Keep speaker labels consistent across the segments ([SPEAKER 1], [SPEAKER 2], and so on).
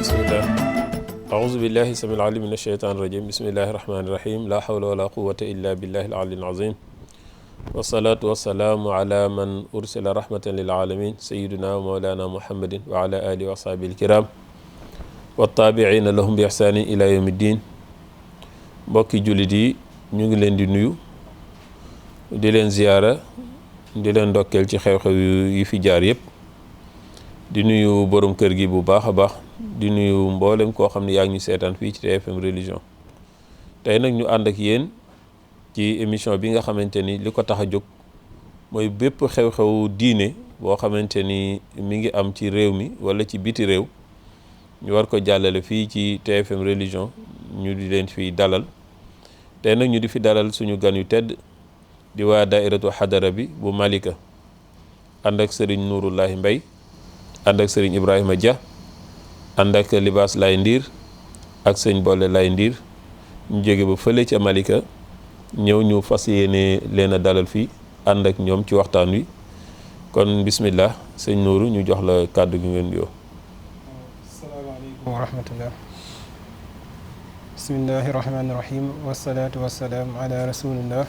[SPEAKER 1] bismillah aouzu billahi samil alim min asheytan rajim bismillahi rahmani rahim la hawla wala quwata illa billahi al-ali al-azim wasalaatu wasalaamu ala man ursila rahmatan lil alamin sayiduna wa mawlana muhammadin wa ala alihi wa ashabihi alkiram wa taabiina lahum bi ihsaanin ila yawmi ddin. mbokki jullit yi ñu ngi leen di nuyu di leen ziyaara di leen ndokkeel ci xew-xew yi fi jaar yëpp di nuyu borom kër gi bu baax a baax di nuyu mboolem koo xam ne yaa ngi ñu seetaan fii ci TFM religion. tey nag ñu ànd ak yéen ci émission bi nga xamante ni li ko tax a jóg mooy bépp xew-xew diine boo xamante ni mi ngi am ci réew mi wala ci biti réew ñu war ko jàllale fii ci TFM religion ñu di leen fi dalal. tey nag ñu di fi dalal suñu gan yu tedd di waa daairatu xadara bi bu Malika ànd ak sëriñ Nuurullahi Mbay ànd ak sëriñ Ibrahima Dia ànd ak libaas lay ndiir ak sëñ boole lay ndiir ñu jóge ba fële ca Malika ñëw ñu fas yéene leen a dalal fii ànd ak ñoom ci waxtaan wi kon bismillah sëñ Nuuru ñu jox la kàddu gi ngeen yoo.
[SPEAKER 2] asalaamaaleykum wa rahmatullah. bismillahi rahmaani rahim wasalaatu wasalaam ala rasulillah.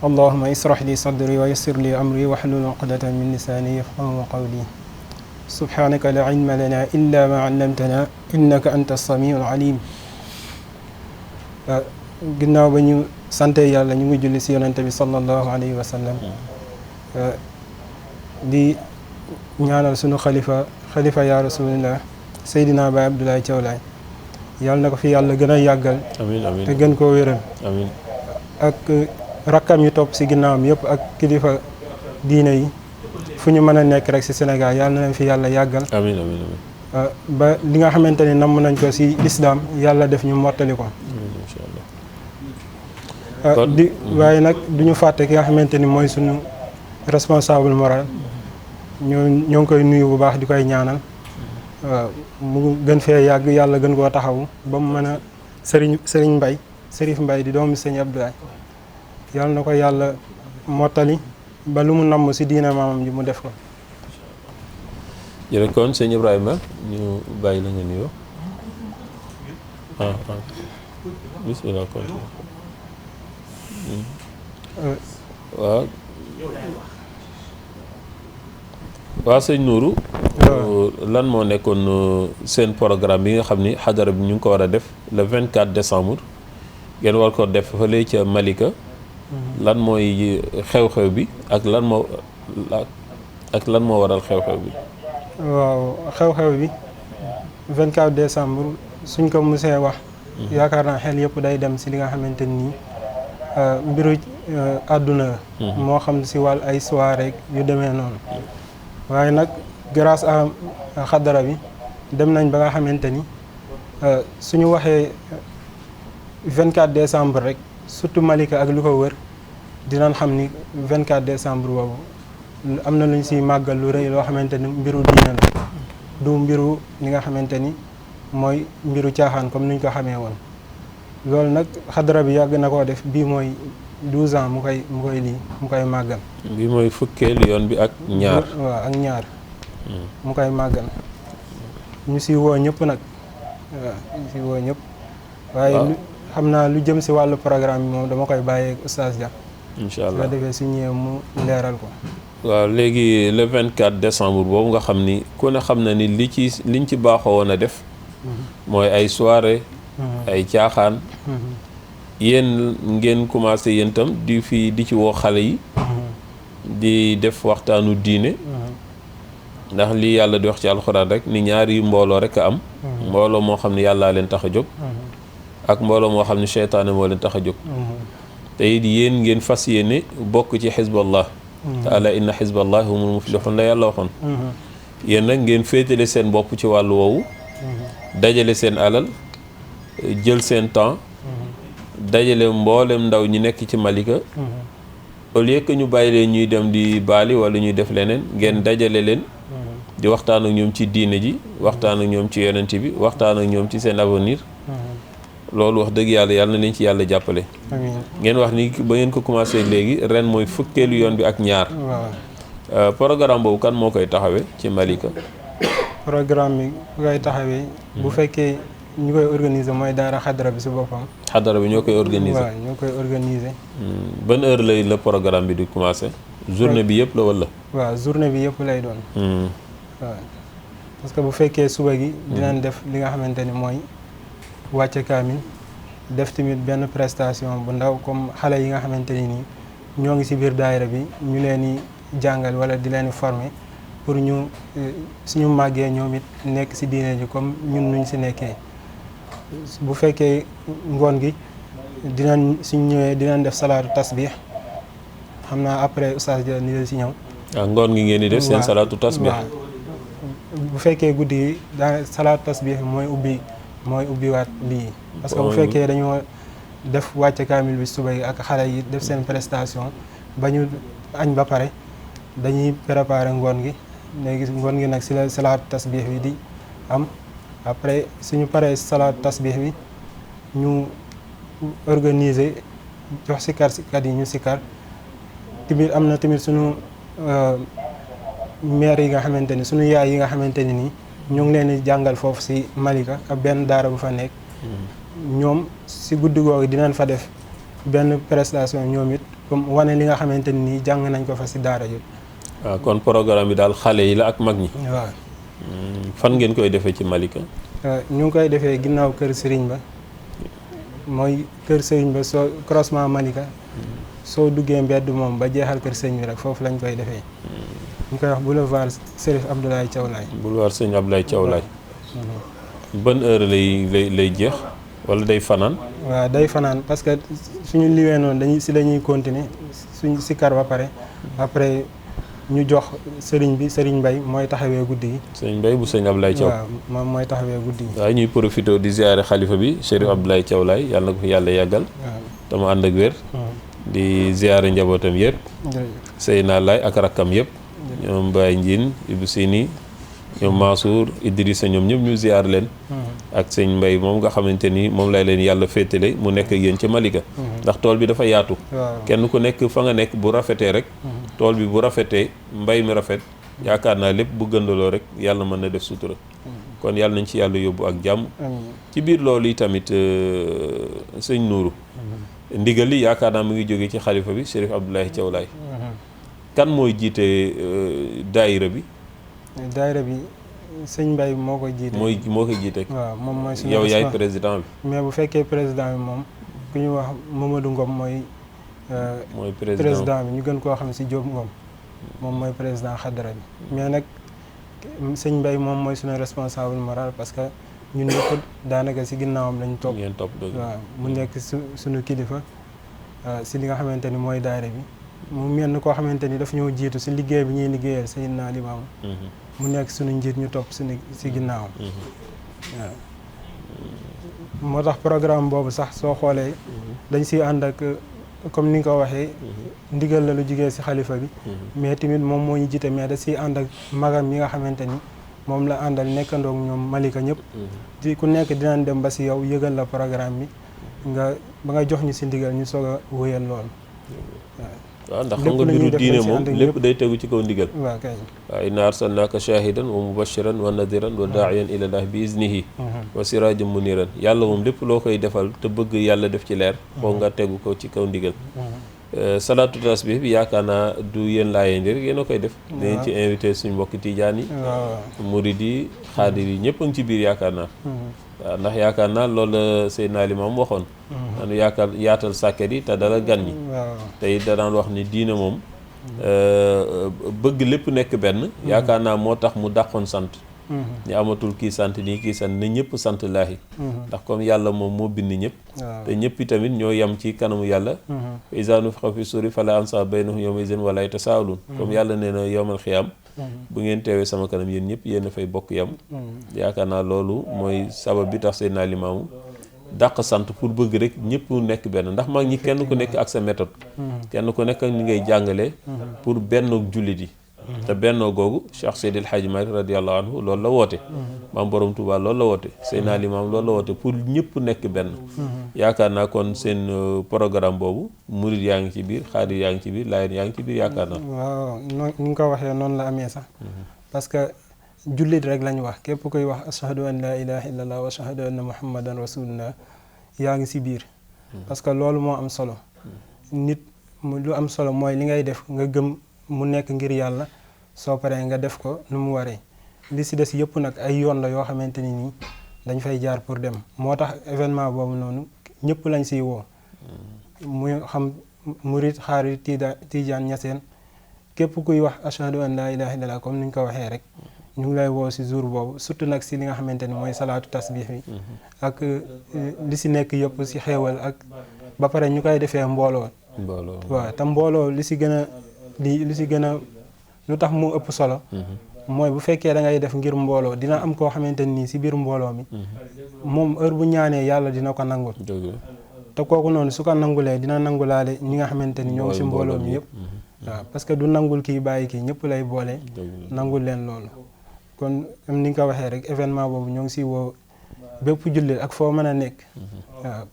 [SPEAKER 2] allahuma israh li sadri wa yassir li amri wahlul uqdatan min lisaani yafqahu qawli subhanaka la ilma lana illa ma allamtana innaka anta samiul alim. ginnaaw ba ñu sante yàlla ñu ngi julli si yonante bi sallallahu alayhi wa sallam di ñaanal sunu xalifa ya rasulillah Seydina Baye Abdoulaye Thiaw Laye yàlla na ko fi yàlla gën a yàggal
[SPEAKER 1] amiin amiin
[SPEAKER 2] te gën koo wéral
[SPEAKER 1] amiin
[SPEAKER 2] ak rakkam yi topp si ginnaawam yëpp ak kilifa diine yi fu ñu mën a nekk rek si Sénégal yàlla na leen fi yàlla yàggal
[SPEAKER 1] amiin amiin amiin
[SPEAKER 2] ba li nga xamante ni namm nañ ko si lislaam yàlla def ñu mottali ko.
[SPEAKER 1] incha allah
[SPEAKER 2] waaye nag du ñu fàtte ki nga xamante ni mooy suñu responsable moral ñoo ngi koy nuyu bu baax di koy ñaanal mu gën fee yàgg yàlla gën koo taxawu ba mu mën a sëriñ Mbay Sërif Mbay di doomu sëñ Abdoulaye yàlla na ko yàlla mottali ba lu mu namm si diina maamam ji mu def ko.
[SPEAKER 1] jërëjëf kon sëñ Ibrahima ñu bàyyi la nga nuyoo bismillah kon waaw sëñ Nuuru lan moo nekkoon seen programme bi nga xam ni xadara bi ñu ngi ko war a def le 24 décembre ngeen war ko def fële ca Malika lan mooy xew-xew bi ak lan moo waral xew-xew bi.
[SPEAKER 2] waaw xew-xew bi 24 décembre suñ ko musee wax yaakaar naa xel yëpp day dem si li nga xamante nii mbiru àdduna la moo xam si wàll ay soirée yu demee noonu waaye nag grâce à xadara bi dem nañ ba nga xamante ni suñu waxee 24 décembre rek surtout Malika ak lu ko wër dinañ xam ni 24 décembre boobu am na luñ siy màggal lu rëy loo xamante ni mbiru diine la du mbiru li nga xamante ni mooy mbiru caaxaan comme niñ ko xamee woon. loolu nag xadara bi yàgg na koo def bii mooy 12 ans mu koy màggal.
[SPEAKER 1] bii mooy fukkeelu yoon bi ak ñaar.
[SPEAKER 2] waaw ak ñaar. mu koy màggal. ñu si woo ñëpp nag waaw ñu si woo ñëpp. waaye xam naa lu jëm si wàllu programme bi moom dama koy bàyyee Oustaz Dia.
[SPEAKER 1] incha allah
[SPEAKER 2] su ko defee su ñëwee mu leeral ko.
[SPEAKER 1] waaw léegi le 24 décembre boobu nga xam ni ku ne xam na ni liñ ci baaxoo woon a def. mooy ay soirée. ay caaxaan. yéen ngeen commencé yéen itam di ci woo xale yi. di def waxtaanu diine. ndax lii yàlla di wax ci alxuraan rek ni ñaari mbooloo rek a am. mbooloo moo xam ne yàllaa leen tax a jóg. ak mbooloo moo xam ne seytaane moo leen tax a jóg. te it yéen ngeen fas yéene bokk ci xizballah. te ala inna xizballah humul muflixun la yàlla waxoon. yéen nag ngeen féetale seen bopp ci wàllu woowu. dajale seen alal jël seen temps. dajale mboolem ndaw ñi nekk ci Malika. au lieu que ñu bàyyi leen ñuy dem di baali wala ñuy def leneen ngeen dajale leen. di waxtaan ak ñoom ci diine ji waxtaan ak ñoom ci yonent bi waxtaan ak ñoom ci seen avenir. loolu wax dëgg yàlla na leen ci yàlla jàppale.
[SPEAKER 2] amiin
[SPEAKER 1] ngeen wax ni ba ngeen ko commencé léegi ren mooy fukkeelu yoon bi ak ñaar.
[SPEAKER 2] waaw
[SPEAKER 1] programme boobu kan moo koy taxawee ci Malika.
[SPEAKER 2] programme bi bu koy taxawee. bu fekkee ñu koy organiser mooy daara xadara bi si boppam.
[SPEAKER 1] xadara bi ñoo koy organiser.
[SPEAKER 2] waaw ñoo koy organiser.
[SPEAKER 1] ban heure lay la programme bi di commencer. journée bi yëpp la wala.
[SPEAKER 2] waaw journée bi yëpp lay doon. waaw parce que bu fekkee suba gi. dinañ def li nga xamante ni mooy wàcce kaamil. def tamit benn prestation bu ndaw comme xale yi nga xamante ni nii ñoo ngi si biir daayira bi ñu leen di jàngal wala di leen di former pour ñu suñu màggee ñoom it nekk si diine ji comme ñun nuñ si nekkee. bu fekkee ngoon gi suñ ñëwee dinañ def salaatu tasbih xam naa après oustaz Dia ni la si ñëw.
[SPEAKER 1] waaw ngoon gi ngeen di def seen salaatu tasbih.
[SPEAKER 2] bu fekkee guddi gi daa salaatu tasbih mooy ubbiwaat lii. parce que bu fekkee dañoo def wàcce kaamil bi suba yi ak xale yi def seen prestation ba ñu añ ba pare dañuy préparer ngoon gi léegi ngoon gi nag si la salaatu tasbih bi di am. après suñu paree salaatu tasbih bi ñu organiser jox sikarkat yi ñu sikar tamit am na tamit suñu maire yi nga xamante ni suñu yaay yi nga xamante ni nii ñu ngi leen di jàngal foofu si Malika ak benn daara bu fa nekk. ñoom si guddi googu dinañ fa def benn prestation ñoom it comme wane li nga xamante ni nii jàng nañ ko fa si daara jot.
[SPEAKER 1] waaw kon programme bi daal xale yi la ak mag ñi.
[SPEAKER 2] waaw.
[SPEAKER 1] fan ngeen koy defee ci Malika.
[SPEAKER 2] ñu ngi koy defee ginnaaw kër Serigne Ba mooy kër Serigne Ba soo croisement Malika soo duggee mbedd moom ba jeexal kër Serigne bi rek foofu lañ koy defee. ñu koy wax boulevard Serif Abdoulaye Thiaw Laye.
[SPEAKER 1] boulevard Serigne Abdoulaye Thiaw Laye. ban heure lay jeex wala day fanaan.
[SPEAKER 2] waaw day fanaan parce que suñu liwee noonu dañuy continuer suñu sikar ba pare après. ñu jox sëriñ Mbaye mooy taxawee guddi gi. sëriñ
[SPEAKER 1] Mbaye bu sëriñ Abdoulaye Thiaw.
[SPEAKER 2] waaw moom mooy taxawee guddi gi.
[SPEAKER 1] waaw ñuy profité di ziare xalifa bi Chérif Abdoulaye Thiaw Laye yàlla na ko fi yàlla yàggal. waaw te mu ànd ak wér. di ziare njabootam yëpp. Seyna Laye ak rakkam yëpp. ñoom Baye Ndiine Ibou Sini ñoom Mansour Idrissa ñoom ñëpp ñu ziar leen. ak sëñ Mbaye moom nga xamante ni moom lay leen yàlla féetale mu nekk ak yéen ci Malika. ndax tool bi dafa yaatu. kenn ku nekk fa nga nekk bu rafetee rek. tool bi bu rafetee mbay mi rafet yaakaar naa lépp bu gëndaloo rek yàlla mën na def sutura. kon yàlla nañ ci yàlla yóbbu ak jàmm. ci biir loolu yi tamit sëñ Nourou. ndigal li yaakaar naa mu ngi jóge ci xalifa bi Chérif Abdoulaye Thiaw Laye. kan mooy jiite daayira bi.
[SPEAKER 2] daayira bi sëñ Mbaye moo koy jiite.
[SPEAKER 1] moo koy jiite.
[SPEAKER 2] waaw moom mooy suñu
[SPEAKER 1] yow yaay président bi.
[SPEAKER 2] mais bu fekkee président bi moom ku ñu wax Mamadou Ngom mooy président bi ñu gën koo xam si Diop Ngom moom mooy président xadara bi. mais nag sëñ Mbaye moom mooy suñu responsable moral parce que ñun ñëpp daanaka si ginnaawam lañ topp.
[SPEAKER 1] ngeen topp dëgg.
[SPEAKER 2] waaw mu nekk suñu kilifa si li nga xamante ni mooy daayira bi. mu mel ni koo xamante ni daf ñoo jiitu si liggéey bi ñuy liggéeyal Seydina Limaamu. mu nekk suñu njiit ñu topp suñu si ginnaawam. waaw moo tax programme boobu sax soo xoolee. dañ siy ànd ak comme ni nga ko waxee. ndigal la lu jigee si xalifa bi. mais tamit moom moo ñu jiite mais da siy ànd ak magam yi nga xamante ni moom la àndal nekkandoog ñoom Malika ñëpp. di ku nekk dinañ dem ba si yow yëgal la programme bi ba nga jox ñu si ndigal ñu soog a wéyal loolu.
[SPEAKER 1] waaw ndax xam nga mbiru diine moom lépp day tegu ci kaw ndigal.
[SPEAKER 2] waaw kay.
[SPEAKER 1] waaw inna arsalnaaka shahidan wa mubashiran wa nadiran wa daa'iyan ilallahi bi iznihi wa sirajan muniran yàlla moom lépp loo koy defal te bëgg yàlla def ci leer foog nga tegu ko ci kaw ndigal. salaatu tasbih bi yaakaar naa du yéen laayeen rek yéen a koy def. dañ ci invité suñ mbokki tijaan yi. murid yi xaadir yi ñëpp a ngi ci biir yaakaar naa. waaw ndax yaakaar naa loolu la Seydina Limaamu waxoon. dañu yaatal sàkket yi te dala gan ñi. te it da daan wax ni diine moom. bëgg lépp nekk benn. yaakaar naa moo tax mu dàqoon sant. ñu amatul kii sant nii kii sant ne ñëpp sant laahi. ndax comme yàlla moom moo bind ñëpp. te ñëpp tamit ñoo yem ci kanamu yàlla. izaa nufixa fi suuri falaa ansaaba baynahum yawma izin wa laa yatasaaluun. comme yàlla nee na yawmal xiyaam. bu ngeen teewee sama kanam yéen ñëpp yéen a fay bokk yam. yaakaar naa loolu mooy sabab bi tax Seydina Limaamu dàq sant pour bëgg rek ñëpp nekk benn ndax mag ñi kenn ku nekk ak sa méthode. kenn ku nekk ak ni ngay jàngalee. pour benn jullit yi. te bennoo googu Cheikh Seydil Hadji Malick radiyallahu anhu loolu la woote. maam Borom Touba loolu la woote. Seydina Limaamu loolu la woote pour ñëpp nekk benn. yaakaar naa kon seen programme boobu murid yaa ngi ci biir xaadir yaa ngi ci biir laayeen yaa ngi ci biir yaakaar naa.
[SPEAKER 2] waaw noonu ni nga ko waxee noonu la amee sax. parce que jullit rek lañ wax képp koy wax ashhadu an la ilaha illallah wa ashhadu anna muhammadan rasulullah yaa ngi si biir parce que loolu moo am solo nit lu am solo mooy li ngay def nga gëm mu nekk ngir yàlla soo paree nga def ko nu mu waree li si des yëpp nag ay yoon la yoo xamante ni nii dañ fay jaar pour dem moo tax événement boobu noonu ñëpp lañ siy woo muy xam murit xaarit tijaan ñaseen képp kuy wax ashhadu an la ilaha illallah comme ni ñu ko waxee rek ñu ngi lay woo si jour boobu surtout nag si li nga xamante ni mooy salaatu tasbih bi ak li si nekk yëpp si xéewal ak ba pare ñu koy defee mbooloo waaw te mbooloo li si gën a lu tax mu ëpp solo mooy bu fekkee da ngay def ngir mbooloo dina am koo xamante nii si biir mbooloo mi moom heure bu ñaanee yàlla dina ko nangul te kooku noonu su ko nangulee dina nangulaale ñi nga xamante ni ñoo si mbooloo mi yëpp waaw parce que du nangul kii bàyyi kii ñëpp lay boole nangul leen loolu kon am ni nga ko waxee rek événement boobu ñoo ngi si woo bépp jullit ak foo mën a nekk waaw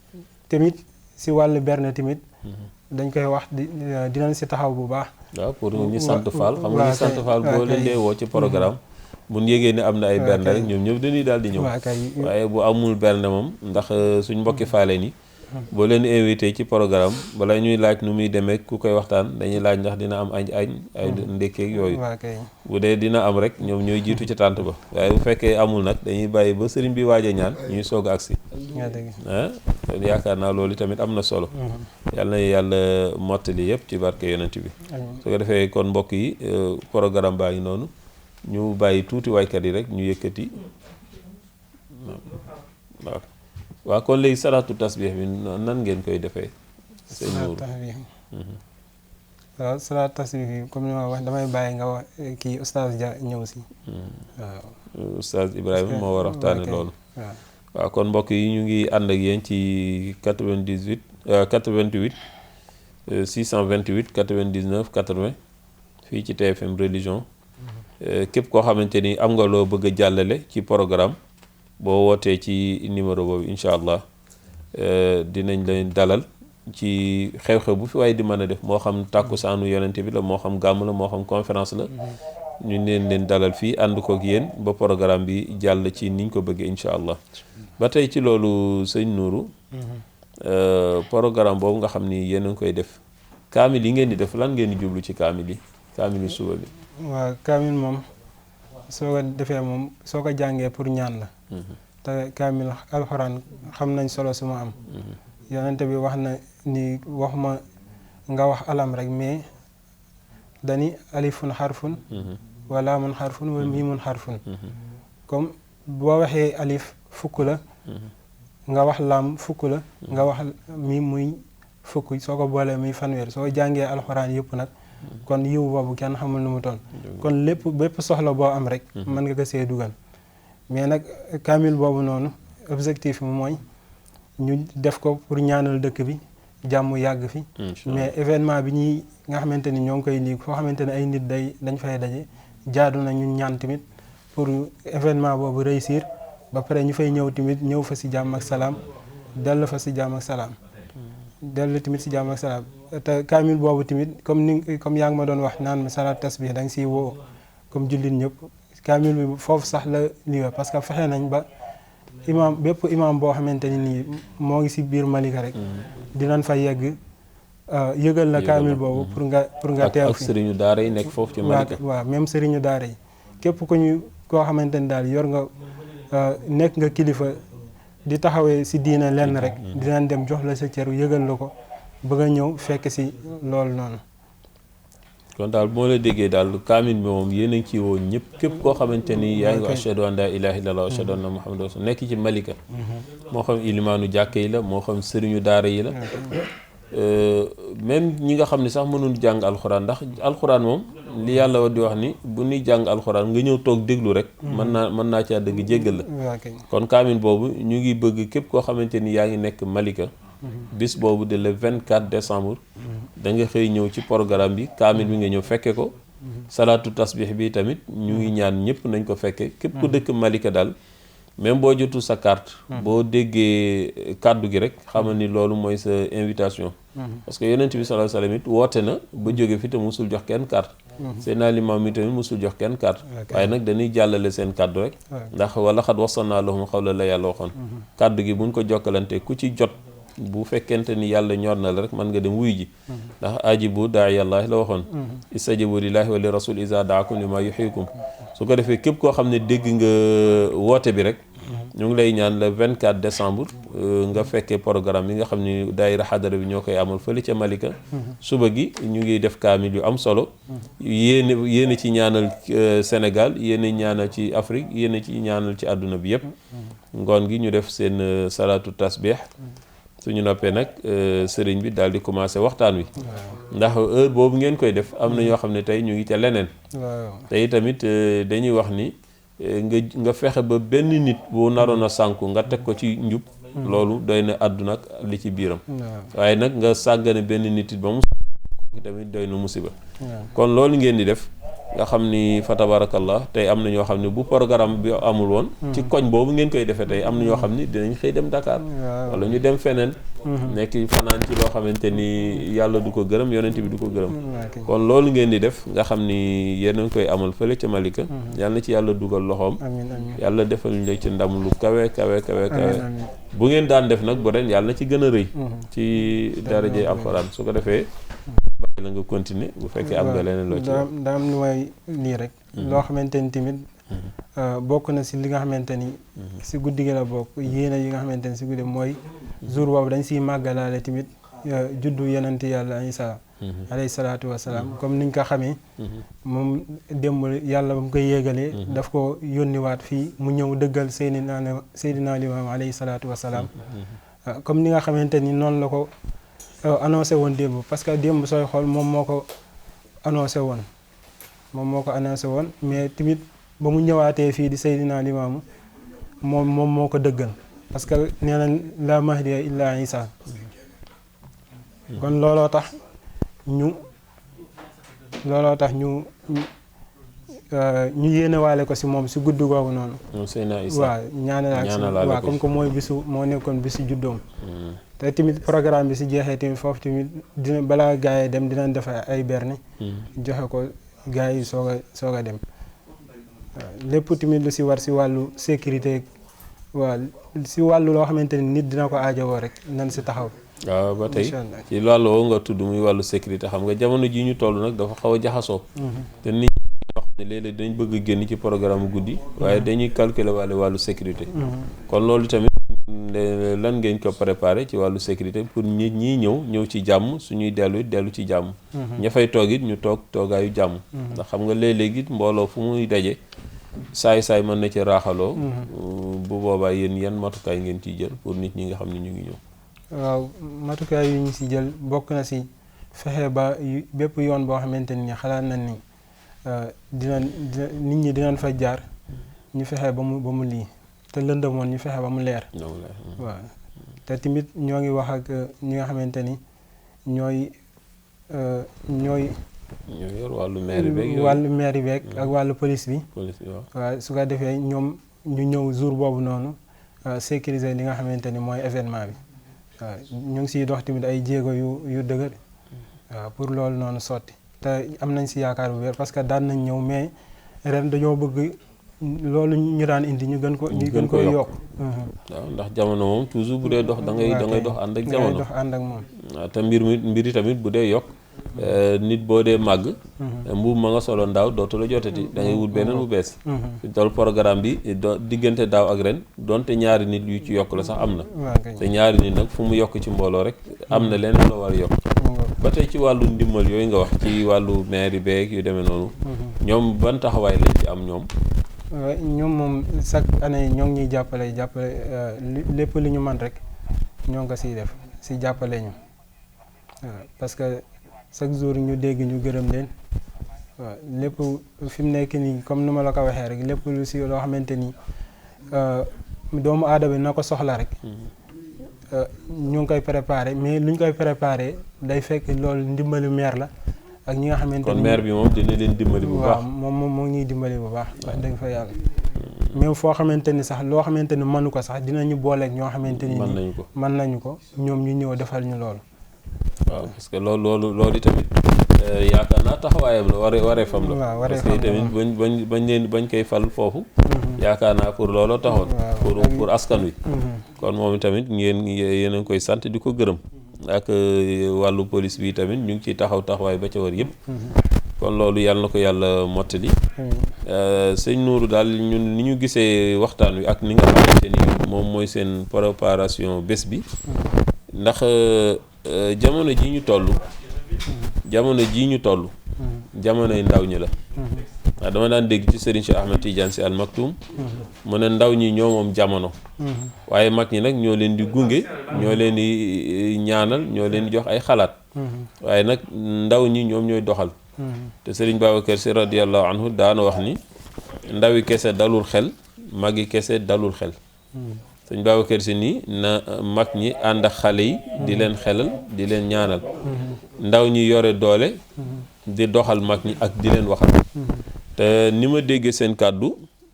[SPEAKER 2] tamit si wàllu berne tamit dañ koy wax dinañ si taxaw bu baax
[SPEAKER 1] waaw pour ñu sant Fall xam nga ñu sant Fall boo leen dee woo ci programme bu ñu yégee ne am na ay berne rek ñoom ñëpp dañuy daal di ñëw waaye bu amul berne moom ndax suñ mbokki faale ni boo leen invité ci programme bala ñuy laaj nu muy demee ku koy waxtaan dañuy laaj ndax dina am ay ndékkeeg yooyu bu dee dina am rek ñoom ñooy jiitu ci tànt ba waaye bu fekkee amul nag dañuy bàyyi ba sëriñ bi waaj a ñaan ñuy soog a agsi kon yaakaar naa loolu tamit am na solo yàlla na yàlla mottali yëpp ci barke yonent bi su ko defee kon mbokk yi programme baa ngi noonu ñu bàyyi tuuti waykat yi rek ñu yëkkati waaw kon léegi salaatu tasbih bi nan ngeen koy defee sëñ Nuuru
[SPEAKER 2] waaw salaatu tasbih bi comme ni ma wax damay bàyyi nga wax kii oustaz Dia ñëw si waaw
[SPEAKER 1] oustaz Ibrahima moo war a waxtaane loolu waaw kon mbokk yi ñu ngi ànd ak yéen ci 88 628 99 80 fii ci TFM religion képp koo xamante ni am nga loo bëgg a jàllale ci programme boo wootee ci numéro boobu incha allah dinañ leen dalal ci xew-xew bu fi waaye di mën a def moo xam tàkkusaanu yonente bi la moo xam gàmm la moo xam conférence la ñu leen dalal fii ànd kook yéen ba programme bi jàll ci niñ ko bëggee incha allah ba tey ci loolu sëñ Nuuru programme boobu nga xam ni yéen a ngi koy def kaamil yi ngeen di def lan ngeen di jublu ci kaamil yi kaamil suba bi
[SPEAKER 2] waaw kaamil moom soo ko defee moom soo ko jàngee pour ñaan la te kaamil alxuraan xam nañ solo su ma am yonente bi wax na ni wax ma nga wax alam rek mais dani alifun xarfun wa laamun xarfun wa miimun xarfun comme boo waxee alif fukk la nga wax laam fukk la nga wax miim muy fukk soo ko boolee muy fanweer soo jàngee alxuraan yëpp nag kon yiw boobu kenn xamul nu mu toll kon bépp soxla boo am rek mën nga ko see dugal mais nag kaamil boobu noonu objectif bi mooy ñu def ko pour ñaanal dëkk bi jàmm yàgg fi mais événement bi ñuy nga xamante ni ñoo ngi koy nii foo xamante ne ay nit dañ fay daje jaadu na ñu ñaan tamit pour événement boobu réussir ba pare ñu fay ñëw tamit ñëw fa si jàmm ak salaam dellu fa si jàmm ak salaam dellu tamit si jàmm ak salaam te kaamil boobu tamit comme yaa ngi ma doon wax naan salaat tasbih da nga siy woo comme jullit ñëpp kaamil bi foofu sax la lii parce que fexe nañ ba bépp imam boo xamante ni nii moo ngi si biir Malika rek dinañ fa yegg yëgal na kaamil boobu pour nga teew
[SPEAKER 1] ak sëriñu daara yi nekk foofu ci Malika
[SPEAKER 2] waaw même sëriñu daara yi képp koo xamante ni daal yor nga nekk nga kilifa di taxawee si diina lenn rek dinañ dem jox la sa cër yëgal la ko bëgg a ñëw fekk si loolu noonu
[SPEAKER 1] kon daal moo la déggee daal kaamil bi moom yéen a ngi ci woo ñëpp képp koo xamante ni yaa ngi ashhadu an laa ilaaha illallaah wa ashhadu anna muhammadan rasul nekk ci Malika moo xam ilimaanu jàkk yi la moo xam sëriñu daara yi la même ñi nga xam ne sax mënul jàng alxuraan ndax alxuraan moom li yàlla di wax ni bu ñuy jàng alxuraan nga ñëw toog déglu rek mën naa caa dëgg jéggal la kon kaamil boobu ñu ngi bëgg képp koo xamante ni yaa ngi nekk Malika bis boobu de le 24 décembre da nga xëy ñëw ci programme bi kaamil bi nga ñëw fekke ko salaatu tasbih bi tamit ñu ngi ñaan ñëpp nañ ko fekke képp ku dëkk Malika daal même boo jotul sa carte boo déggee kàddu gi rek xamal ni loolu mooy sa invitation parce que yonent bi sallallahu alayhi wasallam it woote na ba jóge fi te musul jox kenn carte Seydina Limaamu mi tamit mosul jox kenn carte waaye nag dañuy jàllale seen kàddu rek ndax wala xat wasalnaa lahum xawla la yàlla waxoon kàddu gi buñ ko jokkalante ku ci jot bu fekkente ni yàlla ñor na la rek mën nga dem wuy ji ndax ajibu daa'iyallaahi la waxoon istajibu lillaahi wa li rasul iza daakum li ma yuhyikum su ko defee képp koo xam ne dégg nga woote bi rek ñu ngi lay ñaan le 24 décembre nga fekkee programme yi nga xam ni daayira xadara bi ñoo koy amal fële ca Malika suba gi ñu ngi def kaamil yu am solo yéene ci ñaanal Sénégal yéene ñaanal ci Afrique yéene ci ñaanal ci àdduna bi yépp ngoon gi ñu def seen salaatu tasbih suñu noppee nag sëriñ bi daal di commencé waxtaan wi ndax heure boobu ngeen koy def am na ñoo xam ne tey ñu ngi ca leneen tey tamit dañuy wax ni nga fexe ba benn nit boo naroon a sànku nga teg ko ci njub loolu doy na àdduna ak li ci biiram waaye nag nga sàggane benn nit it ba mu tamit doy na musiba kon loolu ngeen di def nga xam ni fa tabarakallah tey am na ñoo xam ne bu programme bi amul woon ci koñ boobu ngeen koy defee tey am na ñoo xam ni dinañ xëy dem Dakar wala ñu dem feneen nekk fanaan ci loo xamante ni yàlla du ko gërëm yonent bi du ko gërëm kon loolu ngeen di def nga xam ni yéen a ngi koy amal fële ca Malika yàlla na ci yàlla dugal loxoom yàlla defal ñu ci ndam lu kawe bu ngeen daan def nag bu ren yàlla na ci gën a rëy ci daraje alxuraan su ko defee la nga continuer bu fekkee am nga leneen loo ci
[SPEAKER 2] daa am lu may lii rek loo xamante ni tamit bokk na si li nga xamante ni si guddi gi la bokk yéena yi nga xamante ni si guddi mooy jour boobu dañ siy màggalaale tamit juddu yonent yàlla Isaa alayhi salaatu wasalaam comme niñ ko xamee moom démb yàlla ba mu koy yéegalee daf ko yónniwaat fii mu ñëw dëggal Seydina Limaam alayhi salaatu wasalaam comme ni nga xamante ni noonu la ko annoncé woon démb parce que démb sooy xool moom moo ko annoncé woon mais tamit ba mu ñëwaatee fii di Seydina Limaamu moom moo ko dëggal parce que nee na la mahdiya illa Isa kon looloo tax ñu yéenewaale ko si moom si guddi googu noonu waaw ñaanalaat waaw comme que moo nekkoon bisu juddoom te tamit programme bi si jeexee tamit foofu tamit dina balaa gars yi dem dinañ def ay berne joxe ko gars yi soog a dem waaw lépp tamit lu si war si wàllu sécurité waaw si wàllu loo xamante ni nit dina ko aajowoo rek nan si taxaw
[SPEAKER 1] waaw ba tey ci wàllu woo nga tudd muy wàllu sécurité xam nga jamono ji ñu toll nag dafa xaw a jaxasoo te nit ñi wax ne léeg-léeg dañ bëgg a génn ci programme guddi waaye dañuy calculer wàllu sécurité kon loolu tamit lan ngeen ko préparé ci wàllu sécurité pour nit ñi ñëw ci jàmm suñuy dellu ci jàmm ña fay toog it ñu toogaayu jàmm ndax xam nga léeg-léeg it mbooloo fu muy daje saay mën na ci raaxaloo bu boobaa yéen yan matukaay ngeen ciy jël pour nit ñi nga xam ne ñu ngi ñëw
[SPEAKER 2] waaw matukaay yu ñu si jël bokk na si fexe ba bépp yoon boo xamante ni xalaat nañ ni nit ñi dinañ fa jaar ñu fexe ba mu lii te lëndëmoon ñu fexe ba mu leer waaw te tamit ñoo ngi wax ak ñi nga xamante ni ñooy
[SPEAKER 1] yor wàllu
[SPEAKER 2] maire beeg ak wàllu police bi waaw su ko defee ñoom ñu ñëw jour boobu noonu sécuriser li nga xamante ni mooy événement bi waaw ñu ngi siy dox tamit ay jéego yu dëgër waaw pour loolu noonu sotti te am nañ si yaakaar bu wér parce que daan nañ ñëw mais ren dañoo bëgg loolu ñu daan indi ñu gën ko yokk
[SPEAKER 1] waaw ndax jamono moom toujours bu dee dox da ngay dox ànd ak jamono
[SPEAKER 2] dox ànd ak moom
[SPEAKER 1] waaw te mbir yi tamit bu dee yokk nit boo dee màgg mbuub ma nga solo ndaaw dootu la jotati da ngay wut beneen bu bees tool programme bi diggante daaw ak ren donte ñaari nit yu ci yokk la sax am na te ñaari nit nag fu mu yokk ci mbooloo rek am na leneen loo war a yokk ba tey ci wàllu ndimmal yooyu nga wax ci wàllu maire beeg yu demee noonu ñoom ban taxawaay lañ ci am ñoom
[SPEAKER 2] moom chaque année ñoo ngi ñuy jàppale lépp li ñu man rek ñoo ngi ko siy def si jàppale ñu waaw parce que chaque jour ñu dégg ñu gërëm leen waaw lépp fi mu nekk nii comme ni ma la ko waxee rek lépp lu si loo xamante ni doomu aadama na ko soxla rek ñu ngi koy préparé mais lu ñu koy préparé day fekk loolu ndimbalu maire la ak ñi nga xamante ni
[SPEAKER 1] kon maire bi moom dina leen dimbali bu baax
[SPEAKER 2] waaw moom moo ñuy dimbali bu baax wax dëgg fa yàlla même foo xamante ni sax loo xamante ni mënu ko sax dinañu booleeg ñoo xamante ni mën nañu ko ñoom ñu ñëw defal ñu loolu
[SPEAKER 1] waaw parce que loolu tamit yaakaar naa taxawaayam la wareefam la.
[SPEAKER 2] waaw
[SPEAKER 1] parce que tamit bañ koy fal foofu. yaakaar naa pour looloo taxoon. pour askan wi. kon moom tamit yéen a ngi koy sant di ko gërëm. ak wàllu police bi tamit ñu ngi ciy taxawaay ba ca war yëpp. kon loolu yàlla na ko yàlla mottali. sëñ Nourou daal ñun ni ñu gisee waxtaan wi ak ni nga xamante ni moom mooy seen préparation bés bi. ndax jamono ji ñu toll. jamonoy ndaw ñi la. waaw dama daan dégg ci Serigne Cheikh Ahmed Tidiane Sy Al Maktoum. mu ne ndaw ñi ñoo moom jamono. waaye mag ñi nag ñoo leen di gunge. ñoo leen di ñaanal ñoo leen di jox ay xalaat. waaye nag ndaw ñi ñoom ñooy doxal. te Serigne Babacar Sy radiyallahu anhu daana wax ni ndawi kese dalul xel magi kese dalul xel. Serigne Babacar Sy nii na mag ñi ànd ak xale yi di leen xelal di leen ñaanal. ndaw ñi yore doole di doxal mag ñi ak di leen waxal. te ni ma déggee seen kàddu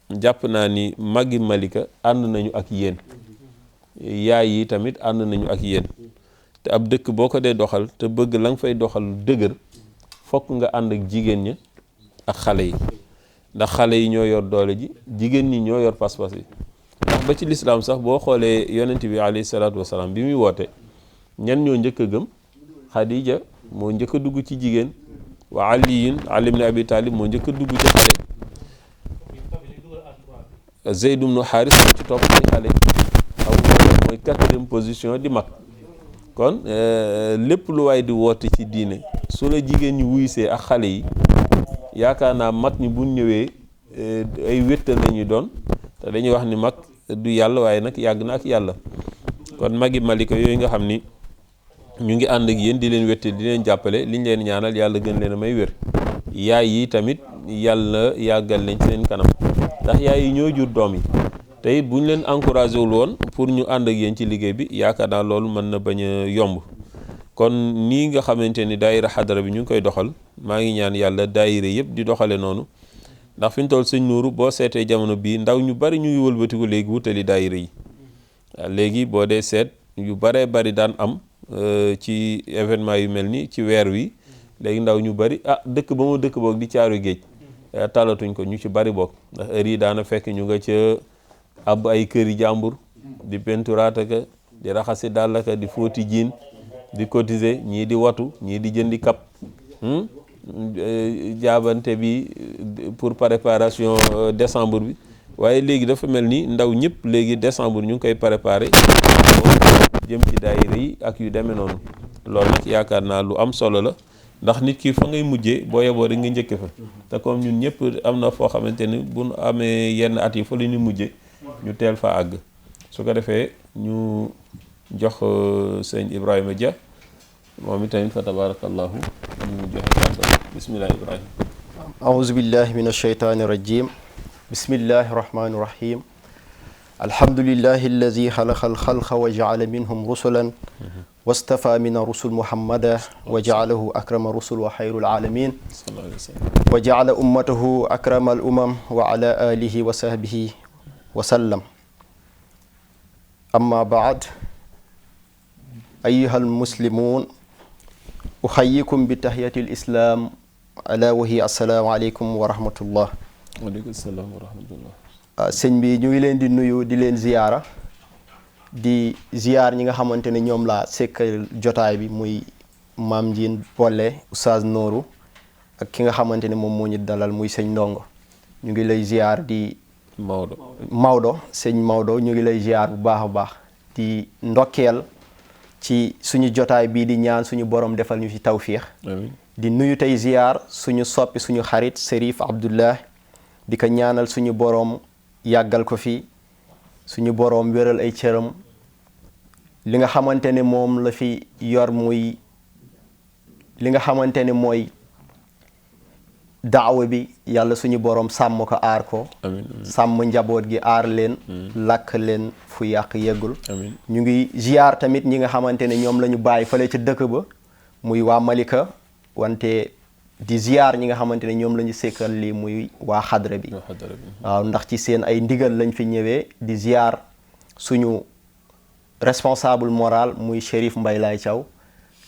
[SPEAKER 1] jàpp naa ni magi Malika ànd nañu ak yéen yaay yi tamit ànd nañu ak yéen te ab dëkk boo ko dee doxal te bëgg la nga fay doxal dëgër fokk nga ànd ak jigéen ñi ak xale yi ndax xale yi ñoo yor doole ji jigéen ñi ñoo yor pas-pas yi ndax ba ci lislaam sax boo xoolee yonent bi alayhi salaatu wasalaam bi muy woote ñan ñoo njëkk a gëm Xadija moo njëkk a dugg ci jigéen wa Ali ibn Abi Talib moo njëkk a dugg ci xale Zeyd ibn Haris moo ci topp ci xale mooy 4e position di mag kon lépp lu waay di woote ci diine su la jigéen ñi wuysee ak xale yi yaakaar naa mag ñi buñ ñëwee ay wéttal la ñuy doon te dañuy wax ni mag du yàlla waaye nag yàgg na ak yàlla kon magi Malika yooyu nga xam ni ñu ngi ànd ak yéen di leen wéttal di leen jàppale liñ leen ñaanal yàlla gën leen a may wér yaay yi tamit yàlla yàggal leen ci seen kanam ndax yaay yi ñoo jur doom yi te it bu ñu leen encouragé wul woon pour ñu ànd ak yéen ci liggéey bi yaakaar naa loolu mën na bañ a yomb kon nii nga xamante ni daayira xadara bi ñu ngi koy doxal maa ngi ñaan yàlla daayira yëpp di doxale noonu ndax fi ñu toll sëñ Nuuru boo seetee jamono bii ndaw ñu bari ñu ngi wëlbatiku léegi wutali daayira yi waaw léegi boo dee seet yu baree bari daan am ci événement yu mel ni ci weer wi léegi ndaw ñu bari dëkk ba mu dëkk boog di caaru géej talatuñ ko ñu ci bari boog ndax heure yi daana fekk ñu nga ca ab ay këri jàmbur di penturaataka di raxasi dàllaka di fóoti jiin di cotiser ñii di watu ñii di jëndi kap jaabante bi pour préparation décembre bi waaye léegi dafa mel ni ndaw ñëpp léegi décembre ñu ngi koy préparer jëm ci daayira yi ak yu demee noonu loolu nag yaakaar naa lu am solo la ndax nit ki fa ngay mujjee boo yeboo rek nga njëkke fa te comme ñun ñëpp am na foo xamante ni bu nu amee yenn at yi fa la ñu mujje ñu teel fa àgg su ko defee ñu jox sëñ Ibrahima Dia moom itamit fa tabarakallahu ñu joxe kàddu bismillah Ibrahima
[SPEAKER 3] aouzu billahi min ashaytani rajim bismillahi rahmani rahim alhamdulillahi alladi xalaqa alxalqa wa jaala minhum rusulan wastafa min rusul muhammada wa jaalahu akrama rusul wa xayru alaalamin wa jaala ummatahu akrama al umam wa ala alihi wa sahbihi wa sallam amma baad ayuha almuslimun uxayikum bi tahiyati alislam ala wa hiya assalaamu aleykum wa rahmatullah
[SPEAKER 1] waaleykum salaam wa rahmatullah
[SPEAKER 3] sëñ bi ñu ngi leen di nuyu di leen ziyaara di ziyaar ñi nga xamante ne ñoom laa sekkal jotaay bi muy maam Ndiine Bolle Oustaz Nooru ak ki nga xamante ne moom moo ñu dalal muy sëñ Ndongo ñu ngi lay ziyaar di Maodo sëñ Maodo ñu ngi lay ziyaar bu baax a baax di ndokkeel ci suñu jotaay bii di ñaan suñu borom defal ñu ci tawfiix di nuyu tey ziyaar suñu soppi suñu xarit Serif Abdullah di ko ñaanal suñu borom yàggal ko fi suñu boroom wéral ay cëram li nga xamante ne moom la fi yor muy li nga xamante ne mooy daawa bi yàlla suñu boroom sàmm ko aar ko sàmm njaboot gi aar leen làkk leen fu yàq yeggul ñu ngi ziyaar tamit ñi nga xamante ne ñoom la ñu bàyyi fële ca dëkk ba muy waa Malika wante di ziyaar ñi nga xamante ne ñoom la ñu sekkal lii muy waa xadra bi waaw ndax ci seen ay ndigal lañ fi ñëwee di ziyaar suñu responsable moral muy Chérif Mbaye Laye Thiaw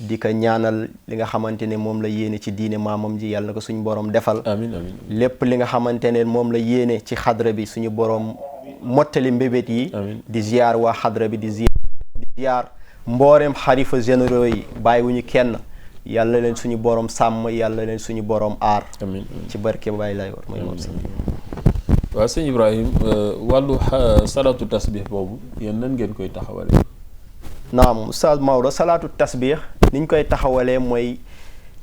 [SPEAKER 3] di ko ñaanal li nga xamante ne moom la yéene ci diine maamam ji yàlla na ko suñu borom defal.
[SPEAKER 1] amiin amiin.
[SPEAKER 3] lépp li nga xamante ne moom la yéene ci xadra bi suñu borom mottali mbébét yi. di ziar waa xadra bi di ziar mbooreem xarifa généraux yi bàyyiwuñu kenn yàlla leen suñu borom sàmm yàlla leen suñu borom aar.
[SPEAKER 1] amiin
[SPEAKER 3] ci barke Baay Laay war mooy moom si.
[SPEAKER 1] waaw sëñ Ibrahim wàllu salaatu tasbih boobu yéen nan ngeen koy taxawale.
[SPEAKER 3] naam Oustaz Maodo salaatu tasbih niñ koy taxawalee mooy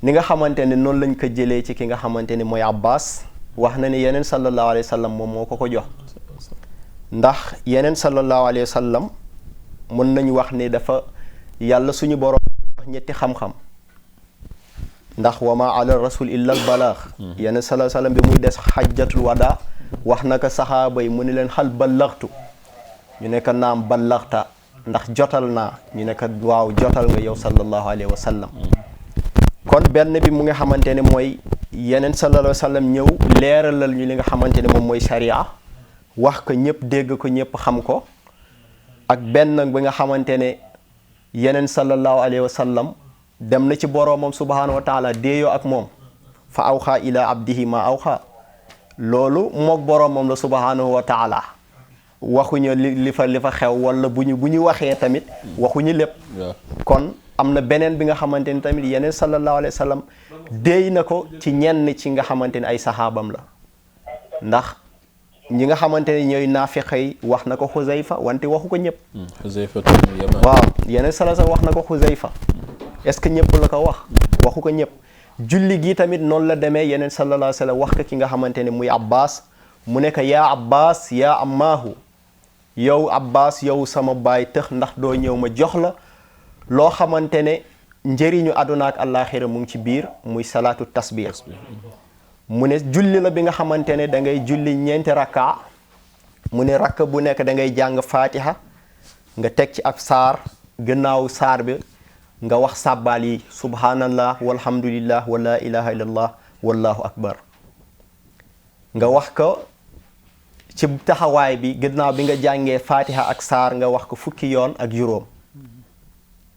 [SPEAKER 3] ni nga xamante ne noonu lañ ko jëlee ci ki nga xamante ne mooy Abbas wax na ne yeneen sallallahu alayhi wa sallam moom moo ko jox ndax yeneen sallallahu alayhi wa sallam mën nañu wax ne dafa yàlla suñu borom ñetti xam-xam ndax wa ma ala rasul illa al balaax yeneen sallallahu alayhi wa sallam bi muy des xajjatul wada wax na ko saxaaba yi mu ne leen xal ballaxtu ñu ne ko naam ballaxta ndax jotal naa ñu ne ko waaw jotal nga yow sallallahu alayhi wa sallam kon benn bi mu nga xamante ne mooy yeneen sallallahu alayhi wa sallam ñëw leeralal ñu li nga xamante ne moom mooy sharia wax ko ñëpp dégg ko ñëpp xam ko ak benn bi nga xamante ne yeneen sallallahu alayhi wa sallam dem na ci boroomam subhanahu wa taala déeyoo ak moom fa awxa ila abdihi ma awxa loolu mook boroomam la subhanahu wa taala waxuñu li fa xew wala bu ñu waxee tamit waxuñu lépp kon am na beneen bi nga xamante ni tamit yeneen sallallahu alayhi wa sallam déey na ko ci ñenn ci nga xamante ne ay saxaabam la ndax ñi nga xamante ne ñooy naafiq yi wax na ko Xuzayfa wante waxu ko ñëpp.
[SPEAKER 1] Xuzayfa
[SPEAKER 3] waaw yeneen salasa wax na ko Xuzayfa est-ce que ñëpp la ko wax waxu ko ñëpp julli gi tamit noonu la demee yeneen sallallahu alayhi wa sallam wax ko ki nga xamante ne muy Abbas mu ne ko yaa Abbas yaa ammaahu yow Abbas yow sama baay tëx ndax doo ñëw ma jox la loo xamante ne njëriñu àdduna ak àllaaxira mu ngi ci biir muy salaatu tasbih mu ne julli la bi nga xamante ne da ngay julli ñeenti rakka mu ne rakka bu nekk da ngay jàng fatiha nga teg ci ab saar gannaaw saar bi nga wax sàbbaal yi subhanallah walhamdulillah wa la ilaha illallah wallahu akbar nga wax ko ci taxawaay bi gannaaw bi nga jàngee fatiha ak saar nga wax ko fukki yoon ak juróom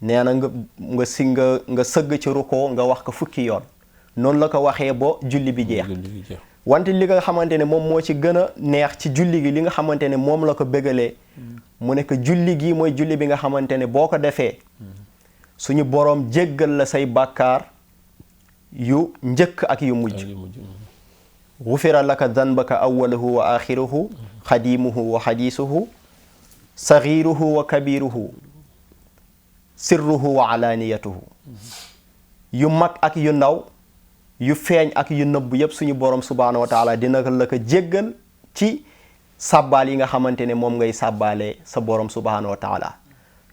[SPEAKER 3] nee na nga sëgg ci ruko nga wax ko fukki yoon noonu la ko waxee ba julli bi jeex wante li nga xamante ne moom moo ci gën a neex ci julli gi li nga xamante ne moom la ko bégalee mu ne ko julli gi mooy julli bi nga xamante ne boo ko defee suñu boroom jéggal la say bàkkaar yu njëkk ak yu mujj gufira laka danbaka awaluhu wa axiruhu xadimuhu wa xadiisuhu sagiruhu wa kabiruhu sirruhu wa alaniyatuhu yu mag ak yu ndaw yu feeñ ak yu nëbb yépp suñu borom subhaanahu wa taala dina la ko jéggal ci sàbbaal yi nga xamante ne moom ngay sàbbaalee sa borom subhaanahu wa taala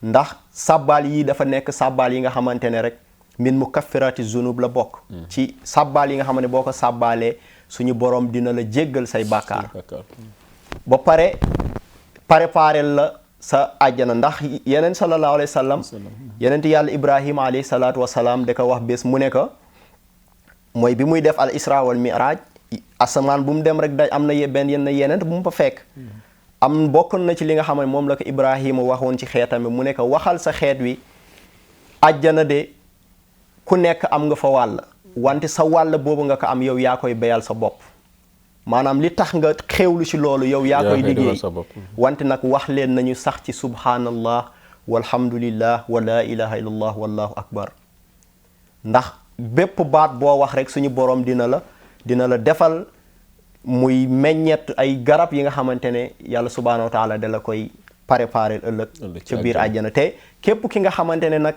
[SPEAKER 3] ndax sàbbaal yi dafa nekk sàbbaal yi nga xamante ne rek min mukaffirati zunub la bokk ci sàbbaal yi nga xamante ne boo ko sàbbaalee suñu borom dina la jéggal say bàkkaar ba pare préparé la sa àjjana ndax yeneen sallallahu alayhi wa sallam yeneen yàlla ibrahima alayhi salaatu wasalaam da ko wax bés mu ne ko mooy bi muy def al isra wal mi'raj asamaan bu mu dem rek da am na yeneen bu mu fa fekk am bokkoon na ci li nga xam ne moom la ko ibrahima waxoon ci xeetam bi mu ne ko waxal sa xeet wi àjjana de ku nekk am nga fa wàll wante sa wàll boobu nga ko am yow yaa koy béyal sa bopp maanaam li tax nga xewlu ci loolu yow yaa koy liggéey wante nag wax leen nañu sax ci subhanallah walhamdulillah wa la ilaha illallah wallahu akbar ndax bépp baat boo wax rek suñu borom dina la defal muy meññet ay garab yi nga xamante ne yàlla subhanahu wa taala da la koy préparer ëllëg ci biir àjjana te képp ki nga xamante ne nag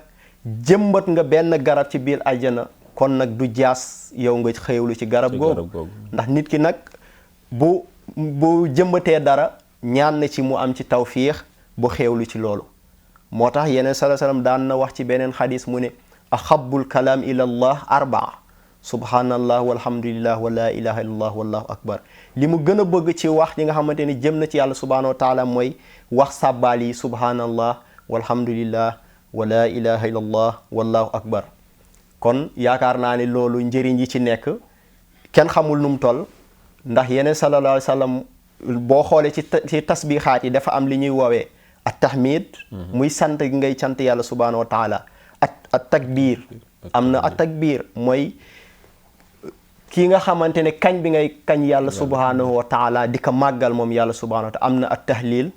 [SPEAKER 3] jëmbat nga benn garab ci biir àjjana kon nag du jaas yow nga xëylu ci garab googu ndax nit ki nag bu jëmbatee dara ñaan na ci mu am ci tawfiix bu xewlu ci loolu moo tax yeneen sallallahu alayhi wasallam daan na wax ci beneen xadis mu ne ahabul kalaam ila allah arbaa subhanallah walhamdulillah wa la ilaha illallah wallahu akbar li mu gën a bëgg ci wax yi nga xamante ni jëm na ci yàlla subhanahu wa taala mooy wax sàbbaal yi subhanallah walhamdulillah wa la ilaha illallah wallahu akbar kon yaakaar naa ne loolu njëriñ yi ci nekk kenn xamul nu mu toll ndax yeneen sallallahu alayhi wa sallam boo xoolee ci tasbixaat yi dafa am li ñuy woowee at tahmid muy sant ngay sant yàlla subhanahu wa taala at takbir am na at takbir mooy kii nga xamante ne kañ bi ngay kañ yàlla subhanahu wa taala di ko màggal moom yàlla subhanahu wa taala am na at tahlil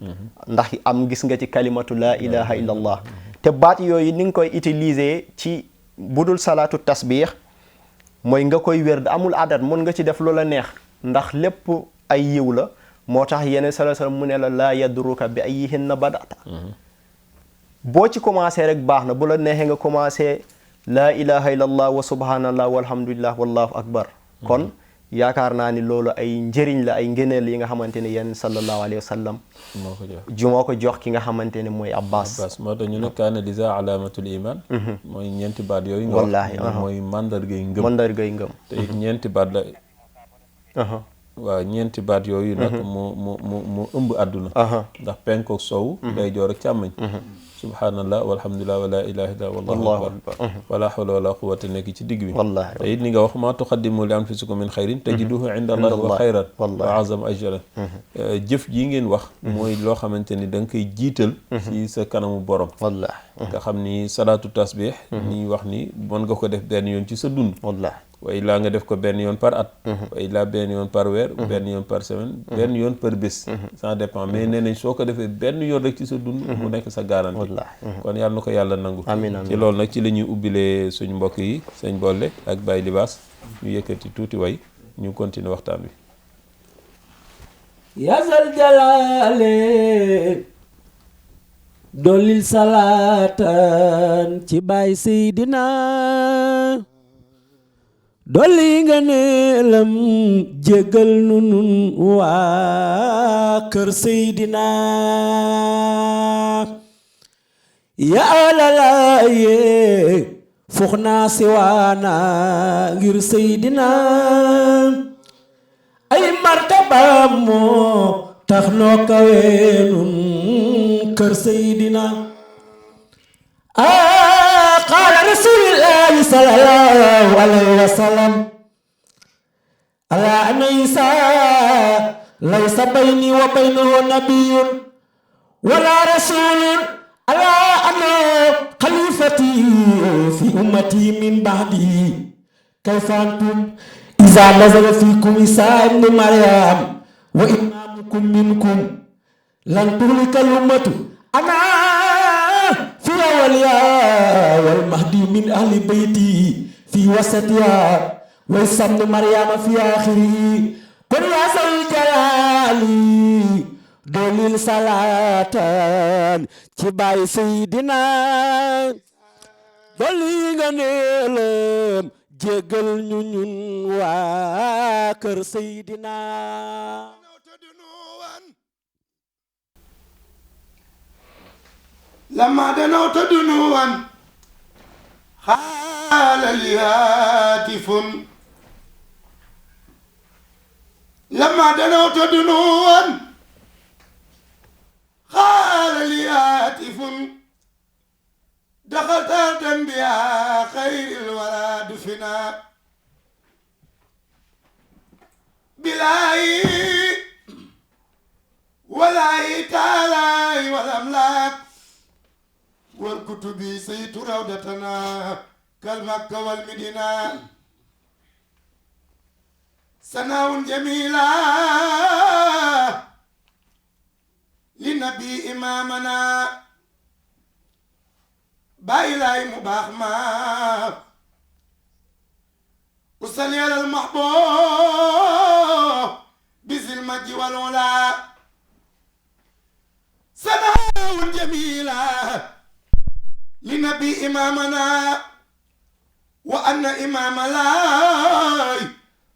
[SPEAKER 3] ndax am gis nga ci kalimatu la ilaha illa allah te baat yooyu ni nga koy utiliser ci budul salaatu tasbih mooy nga koy wér amul adat mun nga ci def lu la neex ndax lépp ay yiw la moo tax yeneen sallallahu alayhi wasallam mu ne la laa yadruka bi ayyihinna badata boo ci commencé rek baax na bu la neexee nga commencé laa ilaha illallah wa subhanallah walhamdulillah wallahu akbar kon yaakaar naa ni loolu ay njëriñ la ay ngëneel yi nga xamante ne yenn sallallahu alayhi wa sallam moo ko jox ki nga xamante ne mooy Abbas
[SPEAKER 1] moo tax ñu ne kaana liza alaamatul iman mooy ñeenti baat yooyu nga
[SPEAKER 3] wallaahi
[SPEAKER 1] mooy mandargay ngëm te it ñeenti baat la waaw ñeenti baat yooyu nag mu ëmb àdduna ndax penkook sow day joor ak càmmoñ subhanallah walhamdulillah wala ilaha illa wallahu akbar wala hawla wala quwwata nekk ci digg bi te it ni nga wax ma tuqaddimu li anfusikum min xayrin tajiduhu inda allahi wa xayran wa azam ajran jëf ji ngeen wax mooy loo xamante ni da nga koy jiital ci sa kanamu borom nga xam ni salaatu tasbih ni wax ni mën nga ko def benn yoon ci sa dund way laa nga def ko benn yoon par at way laa benn yoon par weer benn yoon par semaine benn yoon par bés ça dépend mais nee nañ soo ko defee benn yoon rek ci sa dund mu nekk sa garantie kon yàlla na ko yàlla nangu ci loolu nag ci la ñuy ubbilee suñu mbokk yi sëñ Bolle ak Baye Libaas ñu yëkkati tuuti way ñu continuer waxtaan wi
[SPEAKER 4] yasal jalaale dollil salaatan ci Baay Seydina dolli nga neelam jégal nu nun waa kër Seydina yaa lalaaye fux naa si waana ngir Seydina ay martabaam moo tax noo kawee nun kër Seydina qaala rasuulullaahi sallallaahu alayhi wa sallam alaa anna Iisaa laysa bayni wa baynahu nabiyyun wala rasuulun alaa anna xaliifatii fi ummatii min ba'dii kayfa antum izaa nazala fiikum Iisaa ibnu Maryam wa imaamukum minkum lan tuhlikal ummatu ana fi awwalihaa wal mahdi min ahli bayti fi wasatihaa wa Iisaa ibnu Maryama fi aaxirihi kon yaa zal jalaali doolil salaatan ci Baay Seydina dolli nga neelam jégal ñu ñun waa kër Seydina
[SPEAKER 5] لما دنوت دنوا خال لي هاتف لما دنوت دنوا خال لي هاتف دخلت بها خير الورى دفنا بلاي ولاي تعالى والأملاك والكتب سيت روضتنا كالمكة والمدينة سناء جميلة لنبي إمامنا بايلاي مباح ما وصلي على المحبوب بذي المجد والعلا سناء جميلة لنبي إمامنا وأن إمام الله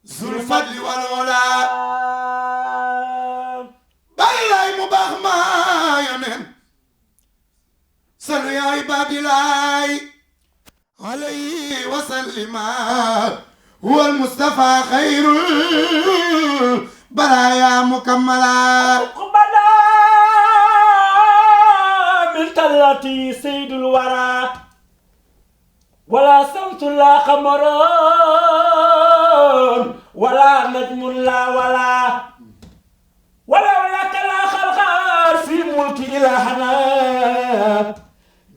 [SPEAKER 5] ذو الفضل والعلا بايلاي مباح ما يمن صلوا يا عباد الله عليه وسلم هو المصطفى خير البرايا مكملا
[SPEAKER 4] التي سيد الورى ولا سمت لا قمر ولا نجم لا ولو لك لا خلق ملك إلهنا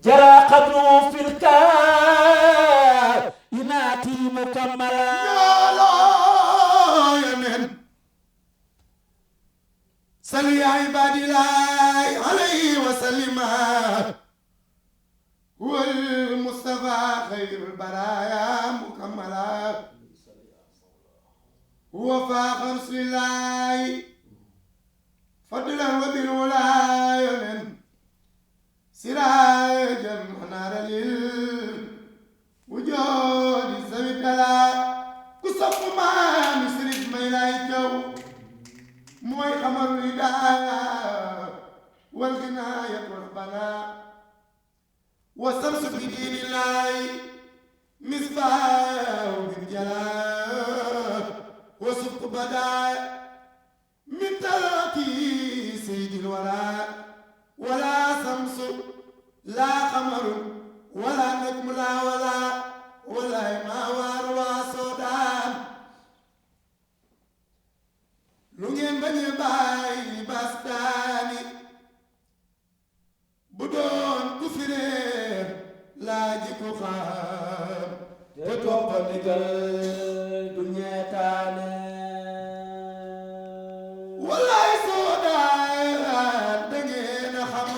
[SPEAKER 4] جرى قدره في الكون مكملا
[SPEAKER 5] يا يمن صل يا عباد الله عليه وسلم هو المصطفى خير البرايا مكملا هو فاخر رسول الله فضلا وبالولاية سراجا منار للوجود سوي الدلاء كسف ما مسرف ميلاي جو موي خمر الهداية والغناية والبناء والشمس في دين الله مصباح بالجلال وصدق بداء من تلاتي سيد الورى ولا شمس لا قمر ولا نجم لا ولا ماوار وسودان lu ngeen bañ a bàyyi bastaani bu doon ku fi réer laaji ku xam
[SPEAKER 4] te toppa ndigal du ñeetaane
[SPEAKER 5] wallaay soodaan da ngeen a xam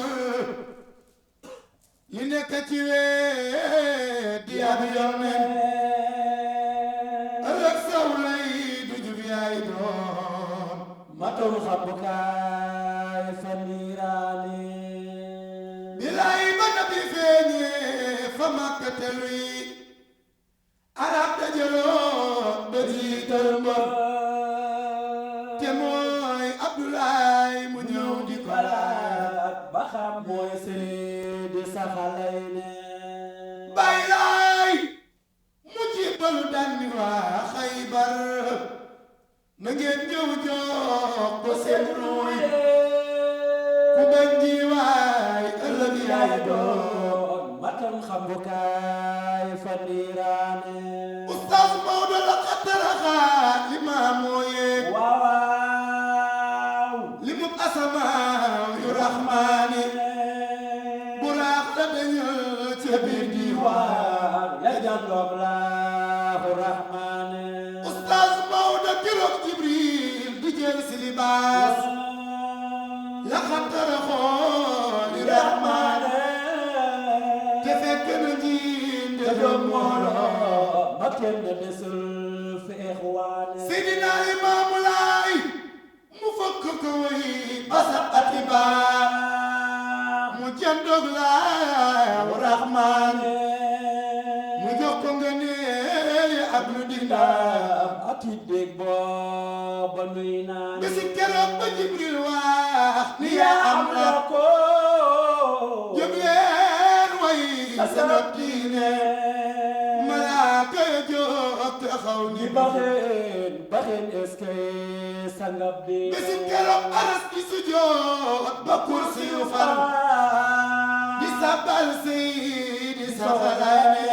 [SPEAKER 5] li nekk ci wee di ab yonent ëllëg saw lay du jub yaay doon
[SPEAKER 4] matul xabukaay fa niiraane
[SPEAKER 5] bilaay ba nabi feeñee fa Makka te luy arab dajaloo ba jiital mbër te mooy Abdoulaye mu ñëw di ko laaj
[SPEAKER 4] ba xam mooy seedi saxalay ne
[SPEAKER 5] bay laay mu jiitalu daan ni waa Xaybar na ngeen ñëw jox ko seen ruuy ku bañ di waay ëllëg yaay doon
[SPEAKER 4] matal xabukaay fa niiraane
[SPEAKER 5] Oustaz Maodo la xattaraxaa li maa moo yeeg
[SPEAKER 4] waaw
[SPEAKER 5] li mu asamaaw yu raxmaani buraax la dañal ca biir diwaan
[SPEAKER 4] ya jàndoog laahu rahmaane
[SPEAKER 5] Oustaz Maodo keroog Jibril di jël si libaas la xattaraxoo li raxmaani te fekk na njiin de doom mooloo
[SPEAKER 4] ma kenn desul fi ixwaane
[SPEAKER 5] Seydina Limaamu Laay mu fokk ko way basa atibaa mu jëndoog laahu raxmaani mu jox ko nga nee ak lu dindaam
[SPEAKER 4] ati dégg booba nuy naan
[SPEAKER 5] bisi keroog ba Jibril wax ni yaa am la
[SPEAKER 4] ko
[SPEAKER 5] jóg leen way sanab diine malaaka ya jóg taxaw ni
[SPEAKER 4] baxeen baxeen est-ce sangab bi
[SPEAKER 5] bisi keroog aras di sujjoot ba kursi yu far di sabal Seydi Saxalaane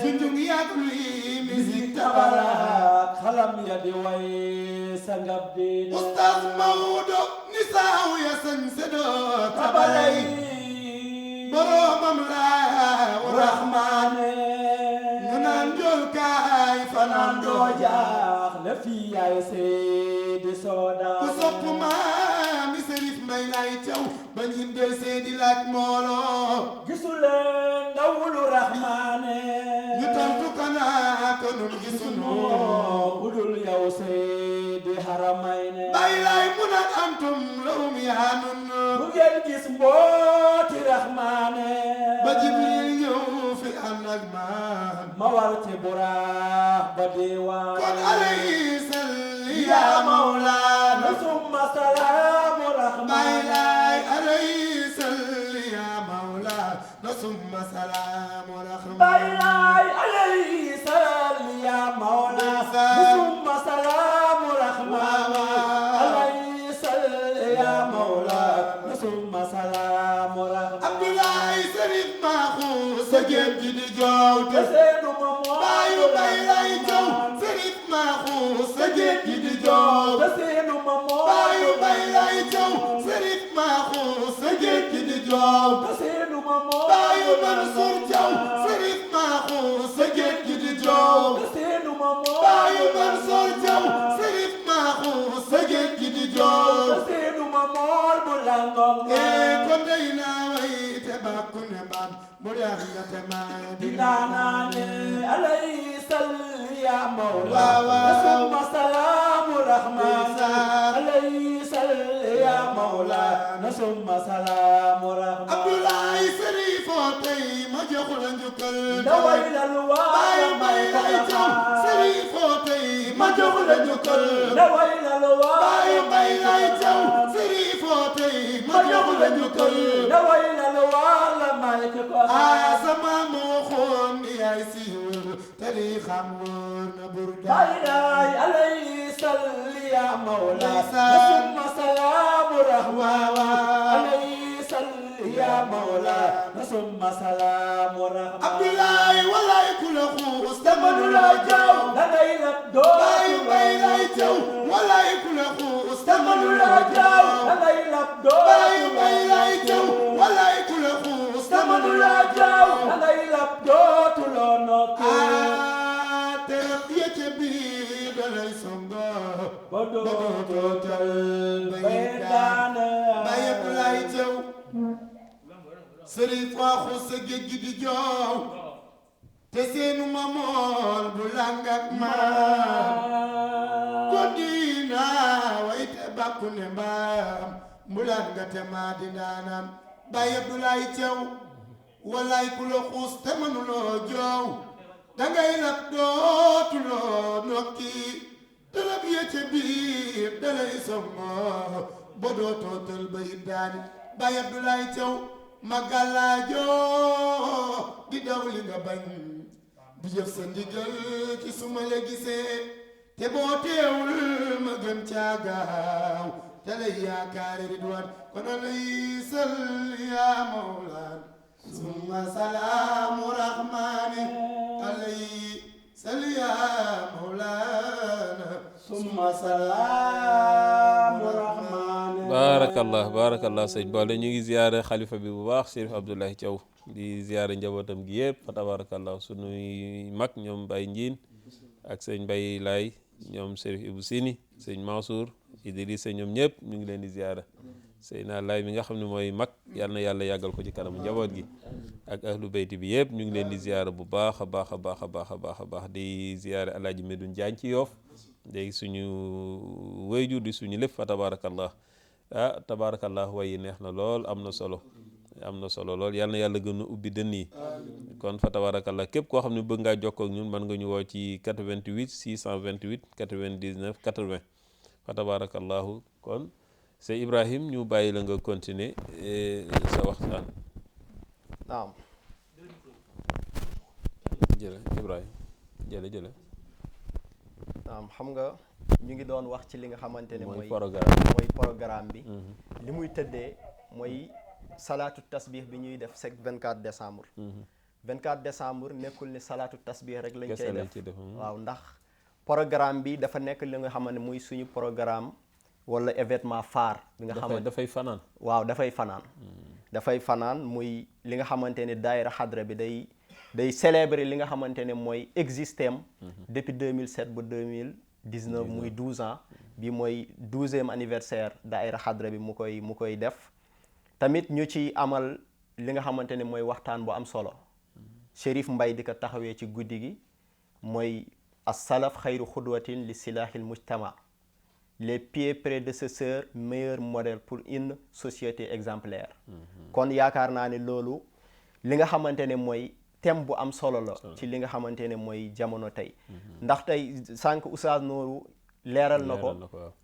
[SPEAKER 5] junjung yàgg luy musique tabara
[SPEAKER 4] xalam ya di way sangab bi
[SPEAKER 5] Oustaz Maodo ni saaw ya sañ sedoo tabalay boroomam laahu raxmaane ñu naan njool kaay fanaan doo
[SPEAKER 4] jaax la fii yaay seedi sooda
[SPEAKER 5] ku sopp maami Serif Mbay lay caw ba ñim del seedi laaj mooloo
[SPEAKER 4] gisuleen ndawulu raxmaane
[SPEAKER 5] ñu tontu kanaa ko nun gisunu
[SPEAKER 4] budul yow seedi haramay ne
[SPEAKER 5] bay lay mu naan antum lawum yaa nun
[SPEAKER 4] bu ngeen gis mbooti raxmaane
[SPEAKER 5] ba Jibril ñëw fi ànd ak maam
[SPEAKER 4] ma war ci buraax ba diwaan
[SPEAKER 5] kon alayhi salli yaa mawlaana
[SPEAKER 4] summa salaamu raxmaane
[SPEAKER 5] bay lay alayhi salli yaa mawlaana summa salaamu raxmaana
[SPEAKER 4] bay lay alayhi salli yaa mawlaana summa salaamu raxmaane alayhi salli yaa mawlaana summa salaamu raxmaane
[SPEAKER 5] Abdoulaye Serif Maaxu sa géej gi di joow te
[SPEAKER 4] seenu ma moo
[SPEAKER 5] baayu bay lay jaw Serif Maaxu sa géej gi di joow
[SPEAKER 4] seenu ma moo
[SPEAKER 5] baayu bay lay jaw Serif Maaxu sa géej gi di joow
[SPEAKER 4] seenu ma moo
[SPEAKER 5] baayu Mansour Jaw Serif Maaxu sa géej gi di joow kon day naa way te bàkku ne mbaam mu daan nga te maa
[SPEAKER 4] dinaanaane alayhi salli ya mawla
[SPEAKER 5] waaw waaw
[SPEAKER 4] summa salaamu rahmaan alayhi salli ya mawla summa salaamu rahmaan
[SPEAKER 5] Abdoulaye Serifo tey ma jox la njukkal
[SPEAKER 4] daway lal
[SPEAKER 5] baay bay lay caw Serifo tey ma jox la njukkal
[SPEAKER 4] daway lal
[SPEAKER 5] baay bay lay caw Serifo tey ma jox la njukkal
[SPEAKER 4] daway lal wala may ko
[SPEAKER 5] sama moo xoon ni yaay siiwal te di xam woon na burda
[SPEAKER 4] baay alayhi salli ya mawla summa salaamu rahmaan alayhi salli ya mawla summa salaamu rahmaan
[SPEAKER 5] Abdoulaye walaay ku la xuus
[SPEAKER 4] tamanu la jaw da ngay lab doo
[SPEAKER 5] baay bay lay caw walaay ku la xuus
[SPEAKER 4] tamanu la jaw da ngay lab doo
[SPEAKER 5] baay bay lay caw walaay ku la xuus
[SPEAKER 4] tamanu la jaw da ngay lab dootu loo nokku
[SPEAKER 5] te yecce bi da lay songo
[SPEAKER 4] ba dootoo tal bay daana
[SPEAKER 5] baay Abdoulaye Thiaw Serif waxu sa géej gi di joow te seenu ma mool bu langak ma ko diina way te bàkku ne mbaam mbulaan nga te maa di daanam baay Abdoulaye Thiaw walaay ku la xuus te mënuloo joow dangay lab dootuloo nokki tërëb yecce biir dalay songo ba dootoo tël bay daani baay Abdoulaye Thiaw ma gàllaajoo di daw li nga bañ di jëf sa ndigal ci suma la gisee te boo teewul ma gën caagaaw te lay yaakaari ridwaan kon alay salli ya mawlaan summa salaamu rahmaani alay salli ya mawlaan summa salaamu rahmaani
[SPEAKER 1] baarakallah sëñ Boole ñu ngi ziyaare xalifa bi bu baax Chérif Abdoulaye Thiaw di ziyaare njabootam gi yëpp fa tabarakallah sunuy mag ñoom Baye Njiin ak sëñ Baye Laay ñoom Chérif Ibou Sini sëñ Mansour Idrissa ñoom ñëpp ñu ngi leen di ziyaare Seyna Laay mi nga xam ne mooy mag yal na yàlla yàggal ko ci kanam njaboot gi ak ahlu bayti bi yëpp ñu ngi leen di ziyaare bu baax a baax a baax a baax a baax a baax di ziyaare Alaaji Medoune Diagne ci Yoof léegi suñu wéyjur di suñu lépp fa tabarakallah tabarakallah wayi neex na lool am na solo lool yal na yàlla gën a ubbi dënn yi kon fa tabarakallah képp koo xam ne bëgg ngaa jokkoo ak ñun mën nga ñu woo ci 88 628 99 80 fa tabarakallahu kon c'est Ibrahim ñu bàyyi la nga continuer sa waxtaan.
[SPEAKER 3] naam
[SPEAKER 1] jële Ibrahim jële
[SPEAKER 3] naam xam nga ñu ngi doon wax ci li nga xamante ne mooy programme bi li muy tëddee mooy salaatu tasbih bi ñuy def chaque 24 décembre 24 décembre nekkul ni salaatu tasbih rek lañ cay def waaw ndax programme bi dafa nekk li nga xamante ne muy suñu programme wala événement phare bi nga xamante
[SPEAKER 1] dafay fanaan
[SPEAKER 3] waaw dafay fanaan muy li nga xamante ne daayira xadra bi day célébrer li nga xamante ne mooy existem depuis 2007 ba 2019 muy 12 ans bi mooy 12e anniversaire daayira xadra bi mu koy def tamit ñu ci amal li nga xamante ne mooy waxtaan bu am solo Chérif Mbay di ko taxawee ci guddi gi mooy as-salaf xayru xudwatin li silahil mujtama les pieds prédécesseurs meilleurs modèles pour une société exemplaire kon yaakaar naa ne loolu li nga xamante ne mooy thème bu am solo la ci li nga xamante ne mooy jamono tey ndax tey sànq Oustaz Nourou leeral na ko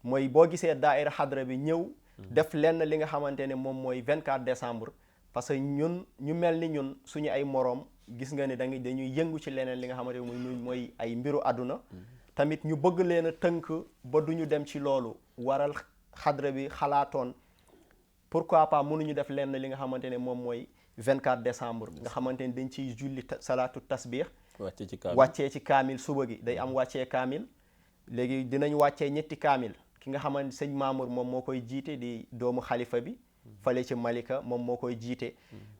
[SPEAKER 3] mooy boo gisee daaira xadra bi ñëw def lenn li nga xamante ne moom mooy 24 décembre parce que ñu mel ni ñun suñu ay moroom gis nga ne dañuy yëngu ci leneen li nga xamante ne mooy ay mbiru àdduna tamit ñu bëgg leen a tënk ba duñu dem ci loolu waral xadra bi xalaatoon pourquoi pas mënuñu def lenn li nga xamante ne moom mooy 24 décembre nga xamante ne dañ ciy julli salaatu tasbih wàccee ci kaamil suba gi day am wàccee kaamil léegi dinañ wàccee ñetti kaamil ki nga xamante sëñ Mamour moom moo koy jiite di doomu xalifa bi fale ci Malika moom moo koy jiite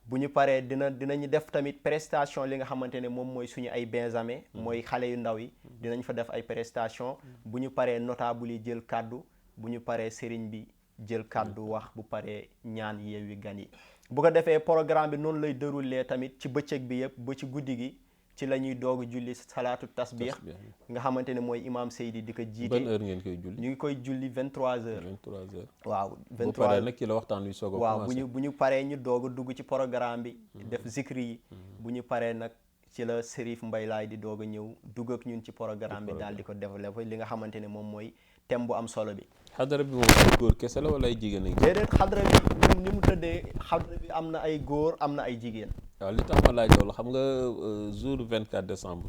[SPEAKER 3] bu ñu paree dinañu def tamit prestation li nga xamante ne moom mooy suñu ay benjamin mooy xale yu ndaw yi dinañ fa def ay prestation bu ñu paree notable yi jël kàddu bu ñu paree sëriñ bi jël kàddu wax bu paree ñaan yeewi gan yi bu ko defee programme bi noonu lay déroulé tamit ci bëccëg bi yëpp ba ci guddi gi ci la ñuy doog a julli salaatu tasbih nga xamante ne mooy imam Seydi di ko jiite.
[SPEAKER 1] ban heure ngeen koy julli.
[SPEAKER 3] ñu ngi koy julli 23h.
[SPEAKER 1] 23h
[SPEAKER 3] waaw 23h
[SPEAKER 1] bu paree nag ci la waxtaan wi soog a commencé.
[SPEAKER 3] waaw bu ñu paree ñu doog a dugg ci programme bi. def zikri yi. bu ñu paree nag ci la Serif Mbaye Laay di doog a ñëw dugg ak ñun ci programme bi daal di ko développé li nga xamante ne moom mooy thème bu am solo bi.
[SPEAKER 1] xadara bi moom góor kese la wala ay jigéen ak.
[SPEAKER 3] déedéet xadara bi ni mu tëddee xadara bi am na ay góor am na ay jigéen.
[SPEAKER 1] waaw li tax ma laaj loolu xam nga jour 24 décembre.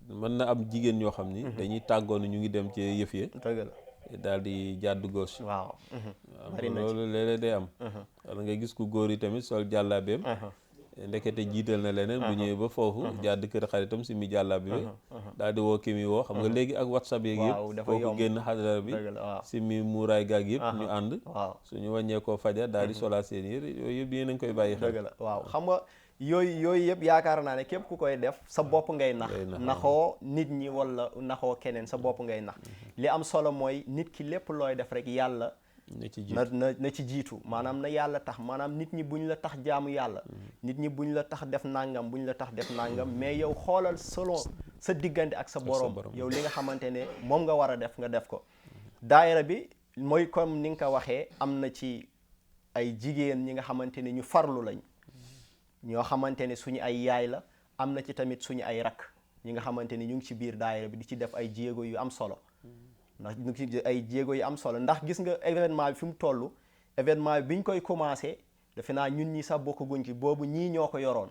[SPEAKER 1] mën na am jigéen ñoo xam ni. dañuy tàggoo ni ñu ngi dem ci yëf yi.
[SPEAKER 3] dëgg la
[SPEAKER 1] daal di jàdd gauche.
[SPEAKER 3] waaw.
[SPEAKER 1] bari na loolu léeg-léeg day am. wala nga gis ku góor yi tamit sol jàllaabeem. ndekete jiital na leneen bu ñëwee ba foofu jàdd kër xaritam si mi jàllaabe bi daal di woo ki mi woo xam nga léegi ak whatsapp yeeg yëpp kooku génn xadara bi si mi muuraay gaag yëpp ñu ànd suñu wàññeekoo fajar daal di solaa seen yër yooyu yëpp yéen a ngi koy bàyyi xel.
[SPEAKER 3] dëgg la waaw xam nga yooyu yëpp yaakaar naa ne képp ku koy def sa bopp ngay nax naxoo nit ñi wala naxoo keneen sa bopp ngay nax li am solo mooy nit ki lépp looy def rek yàlla na ci jiitu maanaam na yàlla tax maanaam nit ñi buñ la tax jaamu yàlla nit ñi buñ la tax def nangam buñ la tax def nangam mais yow xoolal selon sa diggante ak sa borom yow li nga xamante ne moom nga war a def nga def ko daayira bi mooy comme ni nga ko waxee am na ci ay jigéen ñi nga xamante ne ñu farlu lañ ñoo xamante ne suñu ay yaay la am na ci tamit suñu ay rakk ñi nga xamante ne ñu ngi ci biir daayira bi di ci def ay jéego yu am solo ndax ñu ngi ci ay jéego yu am solo ndax gis nga événement bi fi mu toll événement bi ñu koy commencé defe naa ñun ñi sax bokkaguñ ci boobu ñii ñoo ko yoroon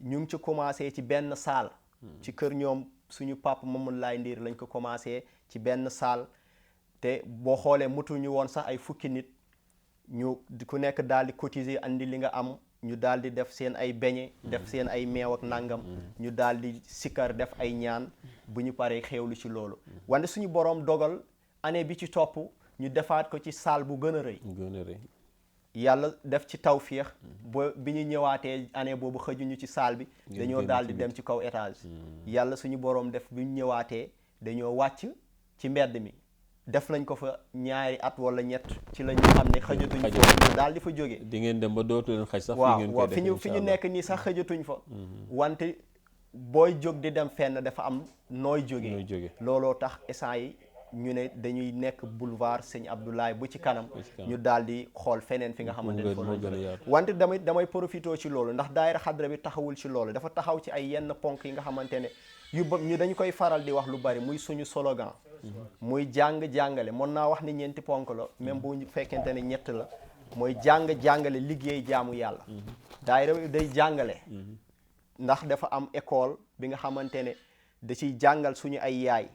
[SPEAKER 3] ñu ngi ci commencé ci benn salle ci kër ñoom suñu papa Mamadou Laye Ndiir lañ ko commencé ci benn salle te boo xoolee mutuñu woon sax ay fukki nit ñu ku nekk daal di cotiser andi li nga am ñu daal di def seen ay beñe def seen ay meew ak nangam ñu daal di sikkar def ay ñaan bu ñu paree xewlu ci loolu wante suñu boroom dogal année bi ci topp ñu defaat ko ci salle bu gën a rëy yàlla def ci tawféex ba bi ñu ñëwaatee année boobu xëjuñu ci salle bi dañoo daal di dem ci kaw étage yàlla suñu boroom def bi ñu ñëwaatee dañoo wàcc ci mbedd mi def nañ ko fa ñaari at wala ñett ci la ñu xam ne xëjatuñ fa daal di fa jógee
[SPEAKER 1] di ngeen dem ba dootu leen xaj sax
[SPEAKER 3] waaw fi ñu nekk nii sax xëjatuñ fa wante booy jóg di dem fenn dafa am nooy jógee looloo tax instant yi ñu ne dañuy nekk boulevard Sëñ Abdoulaye bu ci kanam ñu daal di xool feneen fi nga xamante ne fa wante damay profité ci loolu ndax daayira xadra bi taxawul ci loolu dafa taxaw ci ay yenn ponk yi nga xamante ne ñu dañu koy faral di wax lu bari muy suñu slogan muy jàngale mën naa wax ni ñeenti ponk la même bu fekkente ne ñett la mooy jàngale liggéey jaamu yàlla daayira bi day jàngale ndax dafa am école bi nga xamante ne da ciy jàngal suñu ay yaay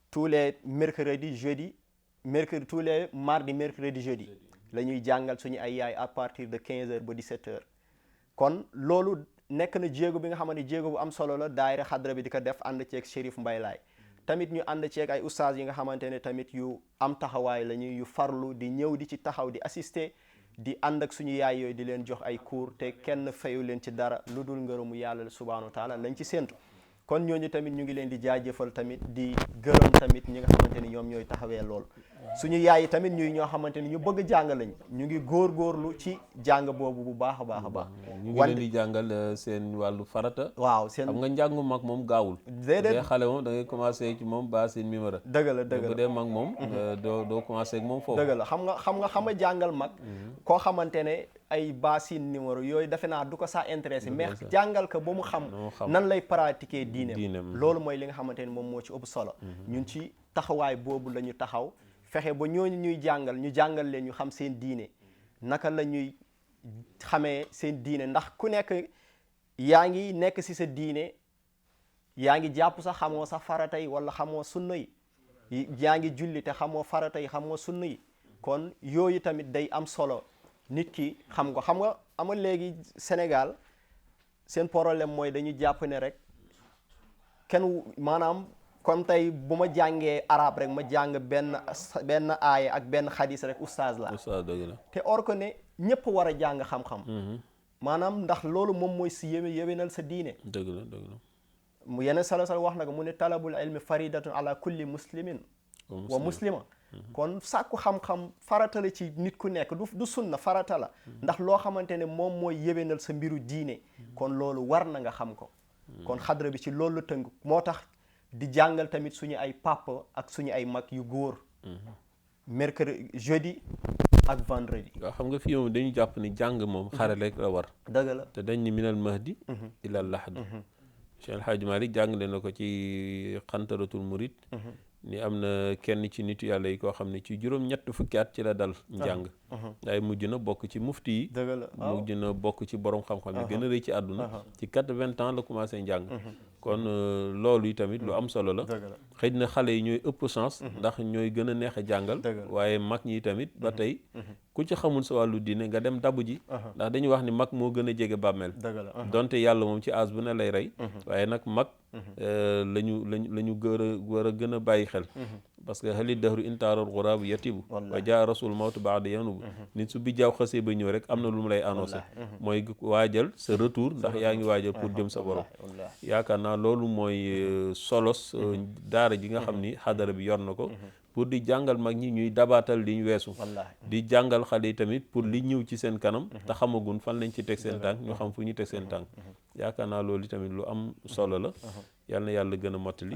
[SPEAKER 3] tous les mercredis jeudi tous les mardi mercredi jeudi la ñuy jàngal suñu ay yaay à partir de 15h ba 17h kon loolu nekk na jéego bi nga xamante ne jéego bu am solo la daayira xadra bi di ko def ànd ceeg Chérif Mbaye Laay tamit ñu ànd ceeg ay oustaz yi nga xamante ne tamit yu am taxawaay la ñuy yu farlu di ñëw di ci taxaw di assister di ànd ak suñu yaay yooyu di leen jox ay cours te kenn fayu leen ci dara lu dul ngërëmu yàlla subhanahu wa taala lañ ci séentu kon ñooñu tamit ñu ngi leen di jaajëfal tamit di gërëm tamit ñi nga xamante ni ñoom ñooy taxawee lool suñu yaay yi tamit ñuy ñoo xamante ni ñu bëgg jàng lañ ñu ngi góorgóorlu ci jàng boobu bu baax a baax a baax
[SPEAKER 1] ñu ngi leen di jàngal seen wàllu farata
[SPEAKER 3] waaw seen
[SPEAKER 1] xam nga njàngu mag moom gaawul déedéet xale moom da ngay commencé ci moom ba seen numéro
[SPEAKER 3] dëgg la
[SPEAKER 1] bu dee mag moom doo commencé ak moom foofu
[SPEAKER 3] dëgg la xam nga jàngal mag koo xamante ne ay baasin numéro yooyu defe naa du ko saa intéressé mais jàngal ko ba mu xam nan lay pratiquer diineem loolu mooy li nga xamante ne moom moo ci ëpp solo ñun ci taxawaay boobu la ñu taxaw fexe ba ñooñu ñuy jàngal ñu jàngal leen ñu xam seen diine naka la ñuy xamee seen diine ndax ku nekk yaa ngi nekk ci sa diine yaa ngi jàpp sax xamoo sax farata yi wala xamoo sunna yi yaa ngi julli te xamoo farata yi xamoo sunna yi kon yooyu tamit day am solo nit ki xam nga ama léegi Sénégal seen problème mooy dañu jàpp ne rek kenn maanaam comme tey bu ma jàngee arab rek ma jàng benn aaya ak benn xadis rek oustaz la te or que ne ñëpp war a jàng xam-xam maanaam ndax loolu moom mooy si yéwénal sa diine
[SPEAKER 1] dëgg la
[SPEAKER 3] mu yeneen sala wax na ko mu ne talabul ilmi faridatun ala kulli muslimin wa muslima kon sàkku xam-xam farata la ci nit ku nekk du sunna farata la ndax loo xamante ne moom mooy yéwénal sa mbiru diine kon loolu war na nga xam ko kon xadra bi ci loolu tënk moo tax di jàngal tamit suñu ay papa ak suñu ay mag yu góor mercredi jeudi ak vendredi
[SPEAKER 1] waaw xam nga fii moom dañu jàpp ni jàng moom xare rek la war
[SPEAKER 3] dëgg la
[SPEAKER 1] te dañ ni minal mahdi ilal lahd Cheikh El Hadj Malick jàngale na ko ci xantaratul murid ni am na kenn ci nitu yàlla yi koo xam ne ci juróom-ñett fukki at ci la dal njàng waaye mujj na bokk ci mufti yi mujj na bokk ci borom xam-xam yi gën a rëy ci àdduna ci 80 ans la commencé njàng kon loolu yi tamit lu am solo la xëy na xale yi ñooy ëpp chance ndax ñooy gën a neex a jàngal waaye mag ñi tamit ba tey ku ci xamul sa wàllu diine nga dem dabu ji ndax dañuy wax ni mag moo gën a jege bàmmeel donte yàlla moom ci âge bu ne lay rey waaye nag mag lañu war a gën a bàyyi xel parce que xali dahru intaaral xuraabu yatibu wa jaa rasul mawtu baada yanubu nit su bi jaaw xasee ba ñëw rek am na lu mu lay annoncé mooy waajal sa retour ndax yaa ngi waajal pour jëm sa borom yaakaar naa loolu mooy solos daara ji nga xam ni xadara bi yor na ko pour di jàngal mag ñi ñuy dabaatal liñ weesu di jàngal xale yi tamit pour li ñëw ci seen kanam te xamagun fan lañ ci teg seen tànk ñu xam fu ñu teg seen tànk yaakaar naa loolu tamit lu am solo la yal na yàlla gën a mottali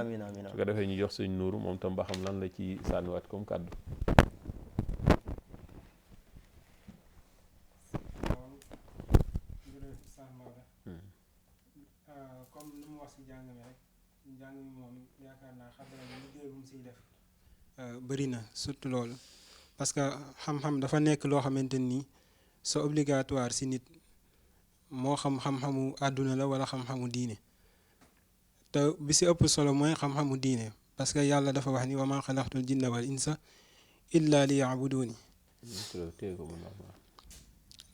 [SPEAKER 1] su ko defee ñu jox suñ nuuru moom tam ba xam lan la ci sànniwaat comme kàddu
[SPEAKER 2] comme lu mu wax si njàng mi rek njàng mi moom yaakaar naa xadara bi liggéey bu mu siy def bëri na surtout loolu parce que xam-xam dafa nekk loo xamante ni c'est obligatoire si nit moo xam xam-xamu àdduna la wala xam-xamu diine te bi si ëpp solo mooy xam-xamu diine parce que yàlla dafa wax ni wa maa xalaqtul jinna wal insa illa li yaabuduuni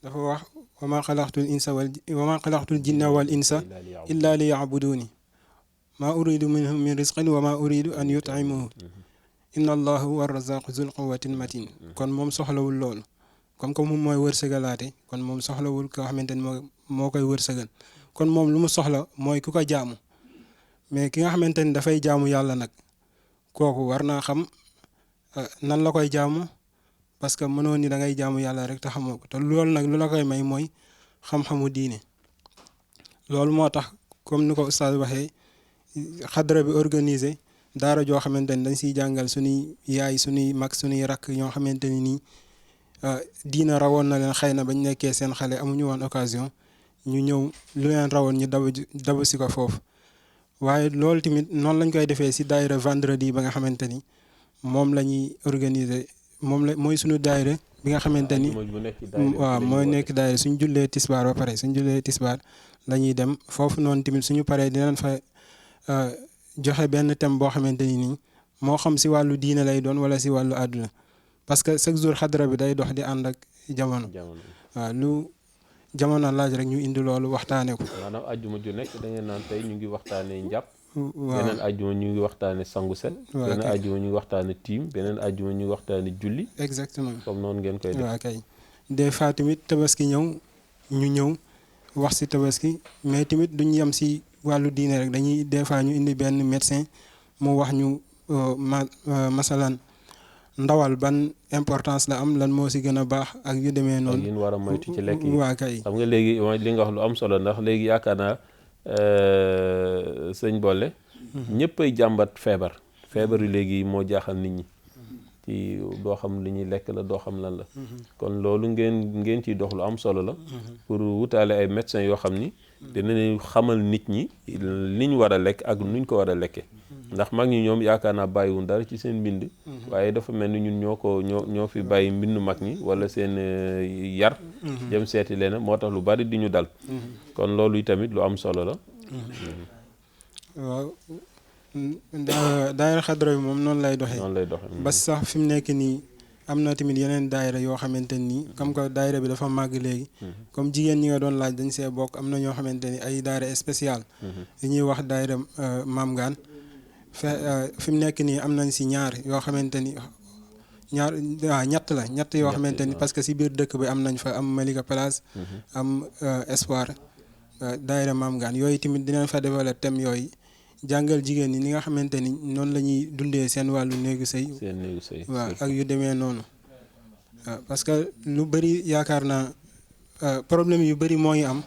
[SPEAKER 2] dafa wax wa maa xalaqtul jinna wal insa illa li yaabuduuni maa uridu minhum min risqin wa maa uridu an yut'imuhu inna allahu huwa razaqu zul quwwatil matin kon moom soxlawul loolu comme que moom mooy wërsëgalaate kon moom soxlawul koo xamante ni moo koy wërsëgal kon moom lu mu soxla mooy ku ko jaamu mais ki nga xamante ni dafay jaamu yàlla nag kooku war naa xam nan la koy jaamu parce que mënoon ni da ngay jaamu yàlla rek te xamoo ko te loolu nag lu la koy may mooy xam-xamu diine loolu moo tax comme ni ko ustaaz waxee xadra bi organisé daara joo xamante ni dañ siy jàngal suñuy yaay suñuy mag suñuy rakk ñoo xamante ni nii diina rawoon na leen xëy na bañ nekkee seen xale amuñu woon occasion ñu ñëw lu leen rawoon ñu dabu si ko foofu waaye loolu tamit noonu lañ koy defee si daayira vendredi ba nga xamante ni moom la ñuy organiser mooy suñu daayira bi nga xamante ni waaw mooy nekk daayira suñ jullee tisbaar ba pare suñ jullee tisbaar la ñuy dem foofu noonu tamit suñu paree dinañ fa joxe benn thème boo xamante ni nii moo xam si wàllu diine lay doon wala si wàllu àdduna parce que chaque jour xadra bi day dox di ànd ak jamono waaw lu jamono laaj rek ñu indi loolu waxtaanee ko.
[SPEAKER 1] maanaam ajjuma ju nekk da ngeen naan tey ñu ngi waxtaanee njàpp. waaw beneen ajjuma ñu ngi waxtaanee sangu set. waaw beneen ajjuma ñu ngi waxtaanee tiim beneen ajjuma ñu ngi waxtaanee julli.
[SPEAKER 2] exactement
[SPEAKER 1] comme noonu ngeen koy def.
[SPEAKER 2] waaw kay des fois tamit tabaski ñu ñëw wax si tabaski mais tamit duñ yem si wàllu diine rek dañuy des fois ñu indi benn médecin mu wax ñu masalan ndawal ban importance la am lan moo si gën a baax ak yu demee noonu.
[SPEAKER 1] ak yi ñu war a moytu ci lekk yi
[SPEAKER 2] waa kay.
[SPEAKER 1] xam nga léegi li nga wax lu am solo ndax léegi yaakaar naa sëñ Bolle. ñëpp ay jàmbat feebar. feebar yu léegi moo jaaxal nit ñi. ci doo xam li ñuy lekk la doo xam lan la. kon loolu ngeen ciy dox lu am solo la. pour wutaale ay médecins yoo xam ni. dinañu xamal nit ñi liñ war a lekk ak nuñ ko war a lekkee. ndax mag ñi ñoom yaakaar naa bàyyiwul dara ci seen mbind. waaye dafa mel ni ñun ñoo fi bàyyi mbindu mag ñi wala seen yar. dem seeti leen moo tax lu bari di ñu dal. kon loolu tamit lu am solo la.
[SPEAKER 2] waaw daayira xadra bi moom noonu lay doxee.
[SPEAKER 1] noonu lay doxee
[SPEAKER 2] ba sax fi mu nekk nii am na tamit yeneen daayira yoo xamante nii comme que daayira bi dafa màgg léegi. comme jigéen ñi nga doon laaj dañ see bokk am na ñoo xamante ni ay daayira spécial. yi ñuy wax daayira Maam Gaan. fi mu nekk nii am nañ si ñaar yoo xamante ni ñett yoo xamante ni parce que si biir dëkk bi am nañ fa am Malika Place. am Espoir daayira Maam Gaan yooyu tamit dinañ fa développer thème yooyu jàngal jigéen ñi ni nga xamante ni noonu la ñuy dundee seen wàllu néegu sëy.
[SPEAKER 1] seen néegu sëy.
[SPEAKER 2] waaw ak yu demee noonu. waaw parce que lu bëri yaakaar naa problème yu bëri moo ngi am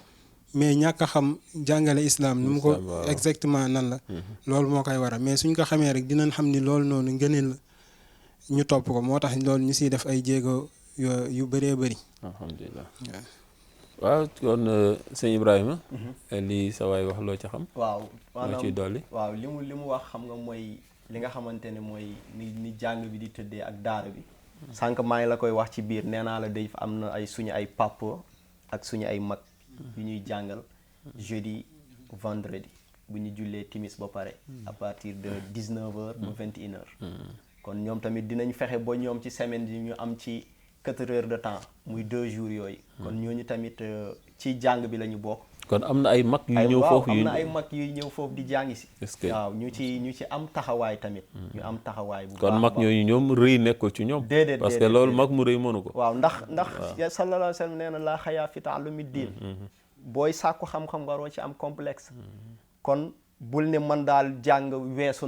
[SPEAKER 2] mais ñàkk a xam jàngale islam nu mu ko exactement nan la. loolu moo koy waral mais suñ ko xamee rek dinañ xam ni loolu noonu ngëneel la ñu topp ko moo tax loolu ñu siy def ay jéego yu bëree bëri.
[SPEAKER 1] alhamdulilah. waaw kon sëñ Ibrahima. lii sa waay wax loo ci xam.
[SPEAKER 3] waaw
[SPEAKER 1] loo ciy dolli.
[SPEAKER 3] waaw li mu wax xam nga mooy li nga xamante ne mooy ni jàng bi di tëddee ak daara bi. sànq maa ngi la koy wax ci biir nee naa la day am na ay suñu ay papa ak suñu ay mag yu ñuy jàngal jeudi vendredi bu ñu jullee timis ba pare à partir de 19h ba 21h. kon ñoom tamit dinañ fexe ba ñoom ci semaine bi ñu am ci 4 heures de temps muy 2 jours yooyu. kon ñooñu tamit ci jàng bi la ñu bokk.
[SPEAKER 1] kon am na ay mag yu ñëw foofu
[SPEAKER 3] am na ay mag yuy ñëw foofu di jàngi si.
[SPEAKER 1] est-ce que
[SPEAKER 3] waaw ñu ci am taxawaay tamit. ñu am taxawaay bu baax
[SPEAKER 1] kon mag ñooñu ñoom rëy nekkul ci ñoom.
[SPEAKER 3] déedéet
[SPEAKER 1] parce que loolu mag mu rëy mënu ko.
[SPEAKER 3] waaw ndax sallallahu alayhi wa sallam nee na laa xayaa fi ta'allumi diin. booy sàkku xam-xam waroo ci am complexe. kon bul ne man daal jàng weesu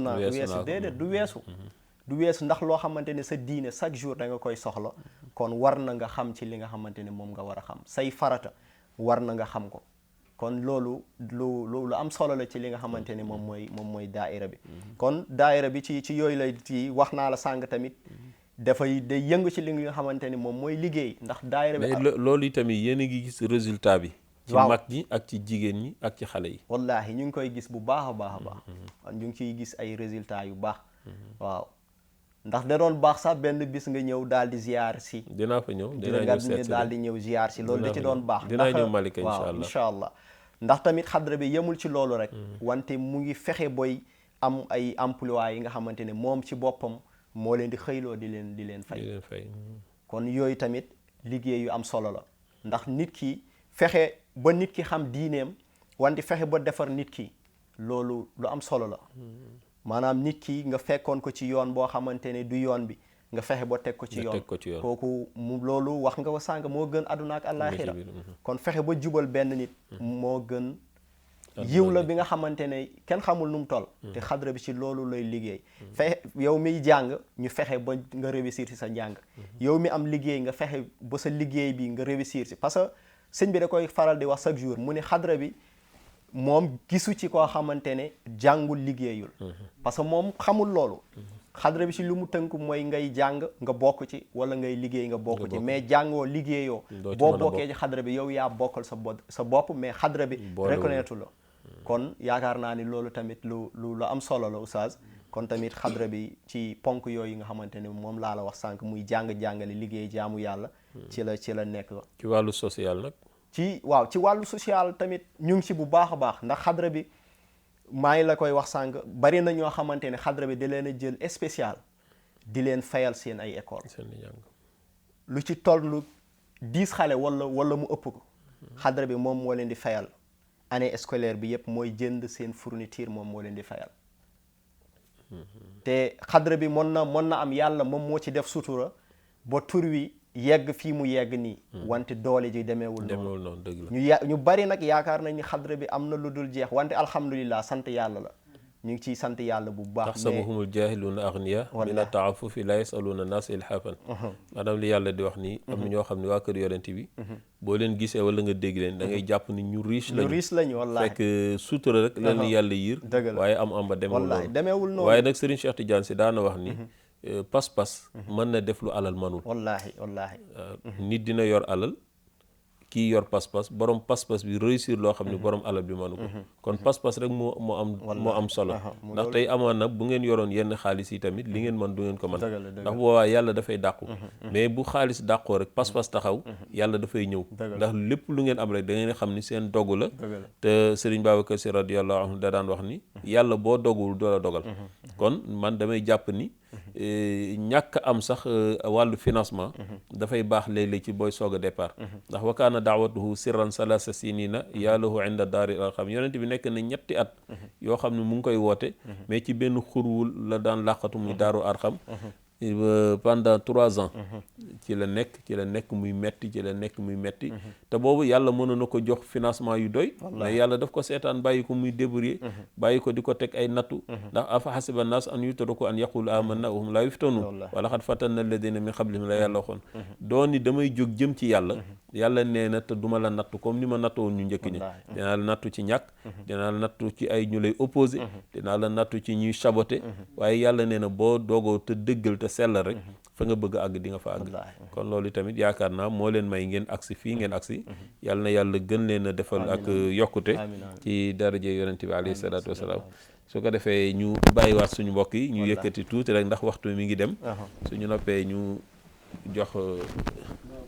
[SPEAKER 3] déedéet du weesu. du weesu ndax loo xamante ne sa diine chaque jour da nga koy soxla kon war na nga xam ci li nga xamante ne moom nga war a xam say farata war na nga xam ko. kon loolu lu am solo la ci li nga xamante ne moom mooy daaira bi. kon daaira bi ci yooyu lay ci wax naa la sàng tamit day yëngu ci li nga xamante ne moom mooy liggéey ndax daaira bi.
[SPEAKER 1] mais loolu itamit yéen a ngi gis résultat bi. ci mag ñi ak ci jigéen ñi ak ci xale yi.
[SPEAKER 3] wallaahi ñu ngi koy gis bu baax a baax a baax. ñu ngi ciy gis ay résultats yu baax. waaw ndax da doon baax sax benn bis nga ñëw daal di ziar si.
[SPEAKER 1] dinaa fa ñëw dinaa ñëw seet si
[SPEAKER 3] daal di ñëw ziar si loolu da ci doon baax.
[SPEAKER 1] dinaa ñëw Malika
[SPEAKER 3] incha allah. ndax tamit xadra bi yemul ci loolu rek. wante mu ngi fexe booy am ay emploi yi nga xamante ne moom ci boppam moo leen di xëyloo di leen fay. kon yooyu tamit liggéey yu am solo la ndax nit ki fexe ba nit ki xam diineem wante fexe ba defar nit ki loolu lu am solo la. maanaam nit ki nga fekkoon ko ci yoon boo xamante ne du yoon bi nga fexe ba teg ko ci yoon kooku loolu wax nga ko sànq moo gën àdduna ak àllaaxira kon fexe ba jubal benn nit moo gën yiw la bi nga xamante ne kenn xamul nu mu toll te xadra bi ci loolu lay liggéey fexe yow miy jàng ñu fexe ba nga réussir si sa njàng yow mi am liggéey nga fexe ba sa liggéey bi nga réussir si parce que sëñ bi da koy faral di wax chaque jour mu ne xadra bi moom gisu ci koo xamante ne jàngul liggéeyul parce que moom xamul loolu xadra bi ci lu mu tënk mooy ngay jàng nga bokk ci wala ngay liggéey nga bokk ci mais jàngoo liggéeyoo boo bokkee ci xadra bi yow yaa bokkal sa bopp mais xadra bi reconnaître la kon yaakaar naa ni loolu tamit lu am solo la oustaz kon tamit xadra bi ci ponk yooyu nga xamante ne moom laa la wax sànq muy jàngale liggéey jaamu yàlla ci la nekk
[SPEAKER 1] ci wàllu social nag
[SPEAKER 3] ci wàllu social tamit ñu ngi ci bu baax a baax ndax xadra bi maa ngi la koy wax sànq bari na ñoo xamante ne xadra bi da leen a jël spécial di leen fayal seen ay école lu ci toll 10 xale wala mu ëpp ko xadra bi moom moo leen di fayal année scolaire bi yépp mooy jënd seen fourniture moom moo leen di fayal te xadra bi mën na am yàlla moom moo ci def sutura ba tur wi yegg fii mu yegg nii wante doole ji demeewul noonu
[SPEAKER 1] dëgg la
[SPEAKER 3] ñu bari nag yaakaar nañ ni xadra bi am na lu dul jeex wante alhamdulilah sant yàlla la ñu ngi ciy sant yàlla bu baax
[SPEAKER 1] taxsabuhumul jaahiluuna aghniyaa mina ta'affufi laa yas'aluuna naasa ilhaafan maanaam li yàlla di wax nii am na ñoo xam ne waa kër yonent bi boo leen gisee wala nga dégg leen da ngay jàpp ni ñu riche
[SPEAKER 3] lañu wallaahi
[SPEAKER 1] fekk sutura rek leen yàlla yiir waaye am ba demeewul noonu waaye nag Serigne Cheikh Tidiane Sy daana wax ni pas-pas mën na def lu alal manul
[SPEAKER 3] wallaahi
[SPEAKER 1] nit dina yor alal kii yor pas-pas borom pas-pas bi réussir loo xam ne borom alal bi manu ko kon pas-pas rek moo am solo ndax tey amoon na bu ngeen yoroon yenn xaalis yi tamit li ngeen mën du ngeen ko mën ndax boobaa yàlla dafay dàqu mais bu xaalis dàqoo rek pas-pas taxaw yàlla dafay ñëw ndax lépp lu ngeen am rek da ngeen xam ni seen dogu la te Serigne Babacar Sy radiyallahu anhu da daan wax ni yàlla boo dogul doo la dogal kon man damay jàpp ni ñàkk am sax wàllu financement dafay baax léeg-léeg ci booy soog a départ ndax wa kaana daawatuhu sirran salasa sinina yaalahu inda daari arqam yonent bi nekk na 3 at yoo xam ne mu ngi koy woote mais ci benn xurwul la daan làqatu muy daaru arqam pendant 3 ans ci la nekk muy metti te boobu yàlla mënoon na ko jox financement yu doy mais yàlla daf ko seetaan bàyyi ko muy débrouiller bàyyi ko di ko teg ay nattu ndax afa hasiba naas an yutraku an yaqulu amanna wa hum laa yuftanun wa laqad fatanna alladina min qablihim la yàlla waxoon doon ni damay jóg jëm ci yàlla nee na te duma la nattu comme ni ma nattoon ñu njëkk ñi dinaa la nattu ci ñàkk dinaa la nattu ci ay ñu lay opposé dinaa la nattu ci ñuy saboté waaye yàlla nee na boo doogoo te dëggal te sellal rek fa nga bëgg a àgg di nga fa àgg kon loolu tamit yaakaar naa moo leen may ngeen agsi fii ngeen agsi yàlla na yàlla gën leen a defal ak yokkute ci daraje yonent bi alayhi salaatu wasalaam su ko defee ñu bàyyiwaat suñu mbokk yi ñu yëkkati tuuti rek ndax waxtu mi ngi dem suñu noppee ñu jox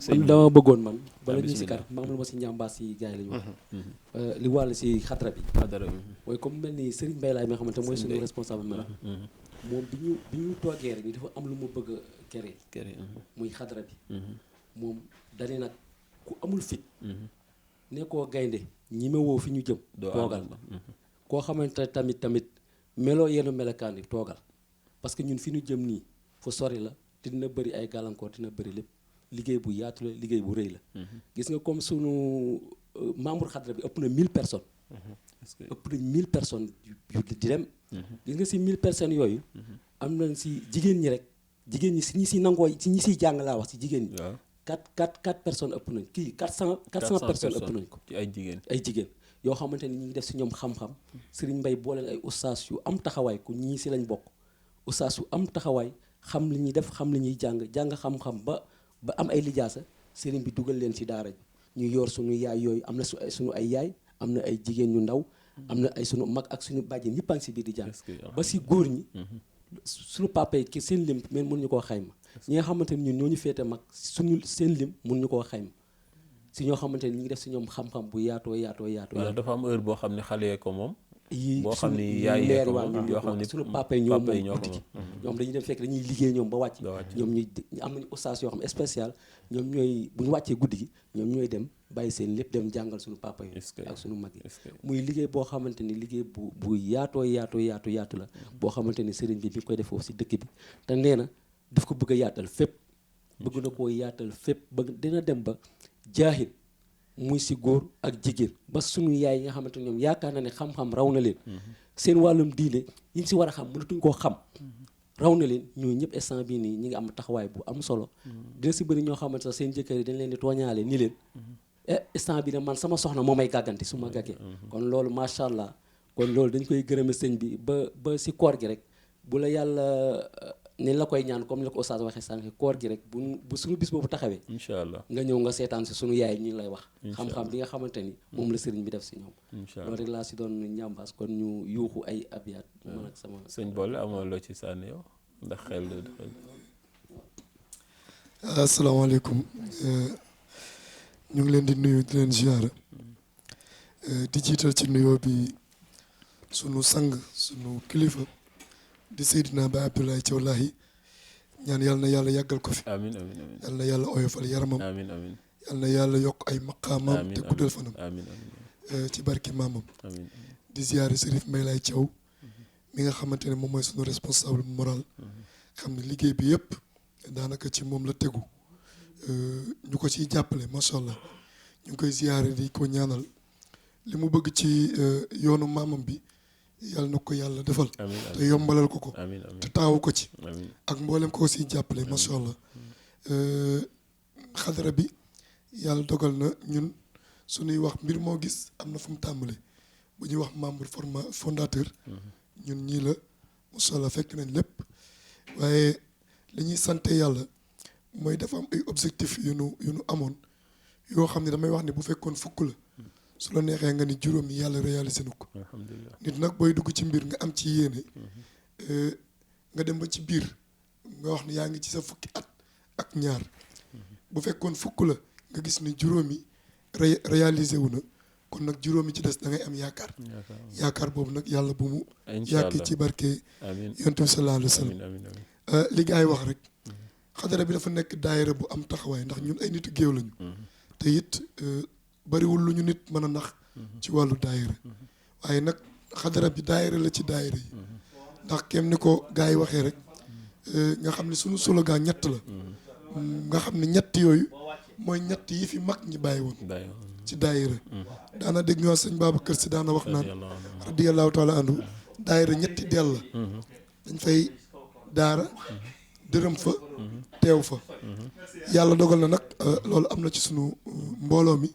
[SPEAKER 6] man dama bëggoon man bala ñuy sikar ma am lu ma si njàmbaas si gars yi la ñu wax li wàll si xadra bi mooy comme mel ni Serigne Mbaye Laye mi nga xamante mooy suñu responsable mela moom bi ñu toogee rek ni dafa am lu ma bëgg a kere muy xadra bi moom dani nag ku amul fit ne koo gaynde ñi ma woo fi ñu jëm toogal koo xamante tamit meloo yenn melokaan yi toogal parce que ñun fi ñu jëm nii fu sori la te dina bëri ay gàllankoor dina bëri lépp liggéey bu yaatu la liggéey bu rëy la gis nga comme sunu membre xadra bi ëpp na 1000 personnes ëpp nañ 1000 personnes yu di dem gis nga si 1000 personnes yooyu am nañ si jigéen ñi si ñi si nangoo si ñi siy jàng laa wax si jigéen ñi 4 personnes ëpp nañ kii 400 personnes ëpp nañ ko
[SPEAKER 1] ci ay
[SPEAKER 6] jigéen yoo xamante ni ñi ngi def si ñoom xam-xam Serigne Mbaye booleen ay ustaas yu am taxawaay ku ñii si lañ bokk ustaas yu am taxawaay xam li ñuy def xam li ñuy jàng xam-xam ba am ay lijaasa Serigne bi dugal leen si daara ñu yor suñu yaay yooyu am na suñu ay yaay am na ay jigéen ñu ndaw am na ay suñu mag ak suñu bàjjen ñëpp a ngi si biir di jàng ba si góor ñi suñu papa yi ki seen lim mais mënuñu koo xayma ñi nga xamante ni ñun ñoo ñu féete mag seen lim mënuñu koo xayma si ñoo xamante ni ñu ngi def si ñoom xam-xam bu yaatoo
[SPEAKER 1] dafa am heure boo xam ne xale yee ko moom
[SPEAKER 6] yi
[SPEAKER 1] boo xam ni yaay yee ko moom yoo xam ne
[SPEAKER 6] suñu papa yi ñoom moom guddi gi ñoom dañuy dem fekk dañuy liggéey ñoom ba wàcc ñoom ñuy am nañu ustaas yoo xam spécial ñoom ñooy bu ñu wàccee guddi gi ñoom ñooy dem bàyyi seen lépp dem jàngal suñu papa yi ak suñu mag yi muy liggéey boo xamante ni liggéey bu yaatu la boo xamante ni sëriñ bi koy def foofu si dëkk bi te nee na daf ko bëgg a yaatal fépp bëgg na koo yaatal fépp bëgg dina dem ba jaahil muy si góor ak jigéen ba suñu yaay yi nga xamante ne ñoom yaakaar na ne xam-xam raw na leen seen wàllum diine yi ñu si war a xam mënatuñ koo xam raw na leen ñooñu ñëpp instant bii nii ñi ngi am taxawaay bu am solo dina si bëri ñoo xamante ne seen jëkkër yi dañ leen di tooñaale ni leen instant bi ne man sama soxna moo may gàgganti su ma gàggee kon loolu macha allah kon loolu dañ koy gërëme sëñ bi ba si koor gi rek bu la yàlla ni la koy ñaan comme ni la ko Oustaz waxee sànq koor gi rek bu suñu bis boobu taxawee
[SPEAKER 1] incha allah nga
[SPEAKER 6] ñëw nga seetaan si suñu yaay ñu lay wax xam-xam bi nga xamante ni moom la sëriñ bi def si ñoom loolu rek laa si doon ñambaas kon ñu yuuxu ay abiyaat man ak sama
[SPEAKER 1] sëñ Bolle amoo loo ci sànni yow ndax xel
[SPEAKER 7] asalaamaaleykum ñu ngi leen di nuyu di leen ziyaara di jiital ci nuyoo bi sunu sang sunu kilifa di Seydina Baye Abdoulaye Thiaw Lahi ñaan yal na yàlla yàggal ko fi
[SPEAKER 1] amiin amiin amiin
[SPEAKER 7] yal na yàlla oyofal yaramam
[SPEAKER 1] amiin amiin
[SPEAKER 7] yal na yàlla yokk ay maqaamam te guddal fanam
[SPEAKER 1] amiin amiin
[SPEAKER 7] ci barki maamam
[SPEAKER 1] amiin
[SPEAKER 7] di ziyaare Serif Mbaye Laye Thiaw mi nga xamante ne moom mooy sunu responsable moral xam ne liggéey bi yëpp daanaka ci moom la tegu ñu ko ciy jàppale macha allah ñu ngi koy ziyaare di ko ñaanal li mu bëgg ci yoonu maamam bi yàlla na ko yàlla defal te yombalal ko te taawu ko ci ak mboolem ko si jàppale macha allah xadara bi yàlla dogal na ñun suñuy wax mbir moo gis am na fu mu tàmbale bu ñuy wax membre fondateur ñun ñii la macha allah fekk nañ lépp waaye li ñuy sante yàlla mooy dafa am ay objectif yu nu amoon yoo xam ne damay wax ne bu fekkoon fukk la su la neexee nga ni juróom yi yàlla réalisé na ko nit nag booy dugg ci mbir nga am ci yéene nga dem ba ci biir nga wax ne yaa ngi ci sa fukki at ak ñaar bu fekkoon fukk la nga gis ni juróom yi réalisé wu na kon nag juróom yi ci des da ngay am yaakaar boobu nag yàlla bu mu yàkki ci barke yonent bi sallallahu alayhi wa sallam li gars yi wax rek xadara bi dafa nekk daayira bu am taxawaay ndax ñun ay nitu géew lañu te it bariwul lu ñu nit mën a nax ci wàllu daayira waaye nag xadara bi daayira la ci daayira yi ndax kem ni ko gars yi waxee rek nga xam ne suñu slogan ñett la nga xam ne ñett yooyu mooy ñett yi fi mag ñi bàyyi woon ci daayira daana dégg ñoo sëñ Babacar Si daana wax naan radiyallahu taala anhu daayira ñetti dell la dañ fay daara dërëm fa teew fa yàlla dogal na nag loolu am na ci sunu mbooloo mi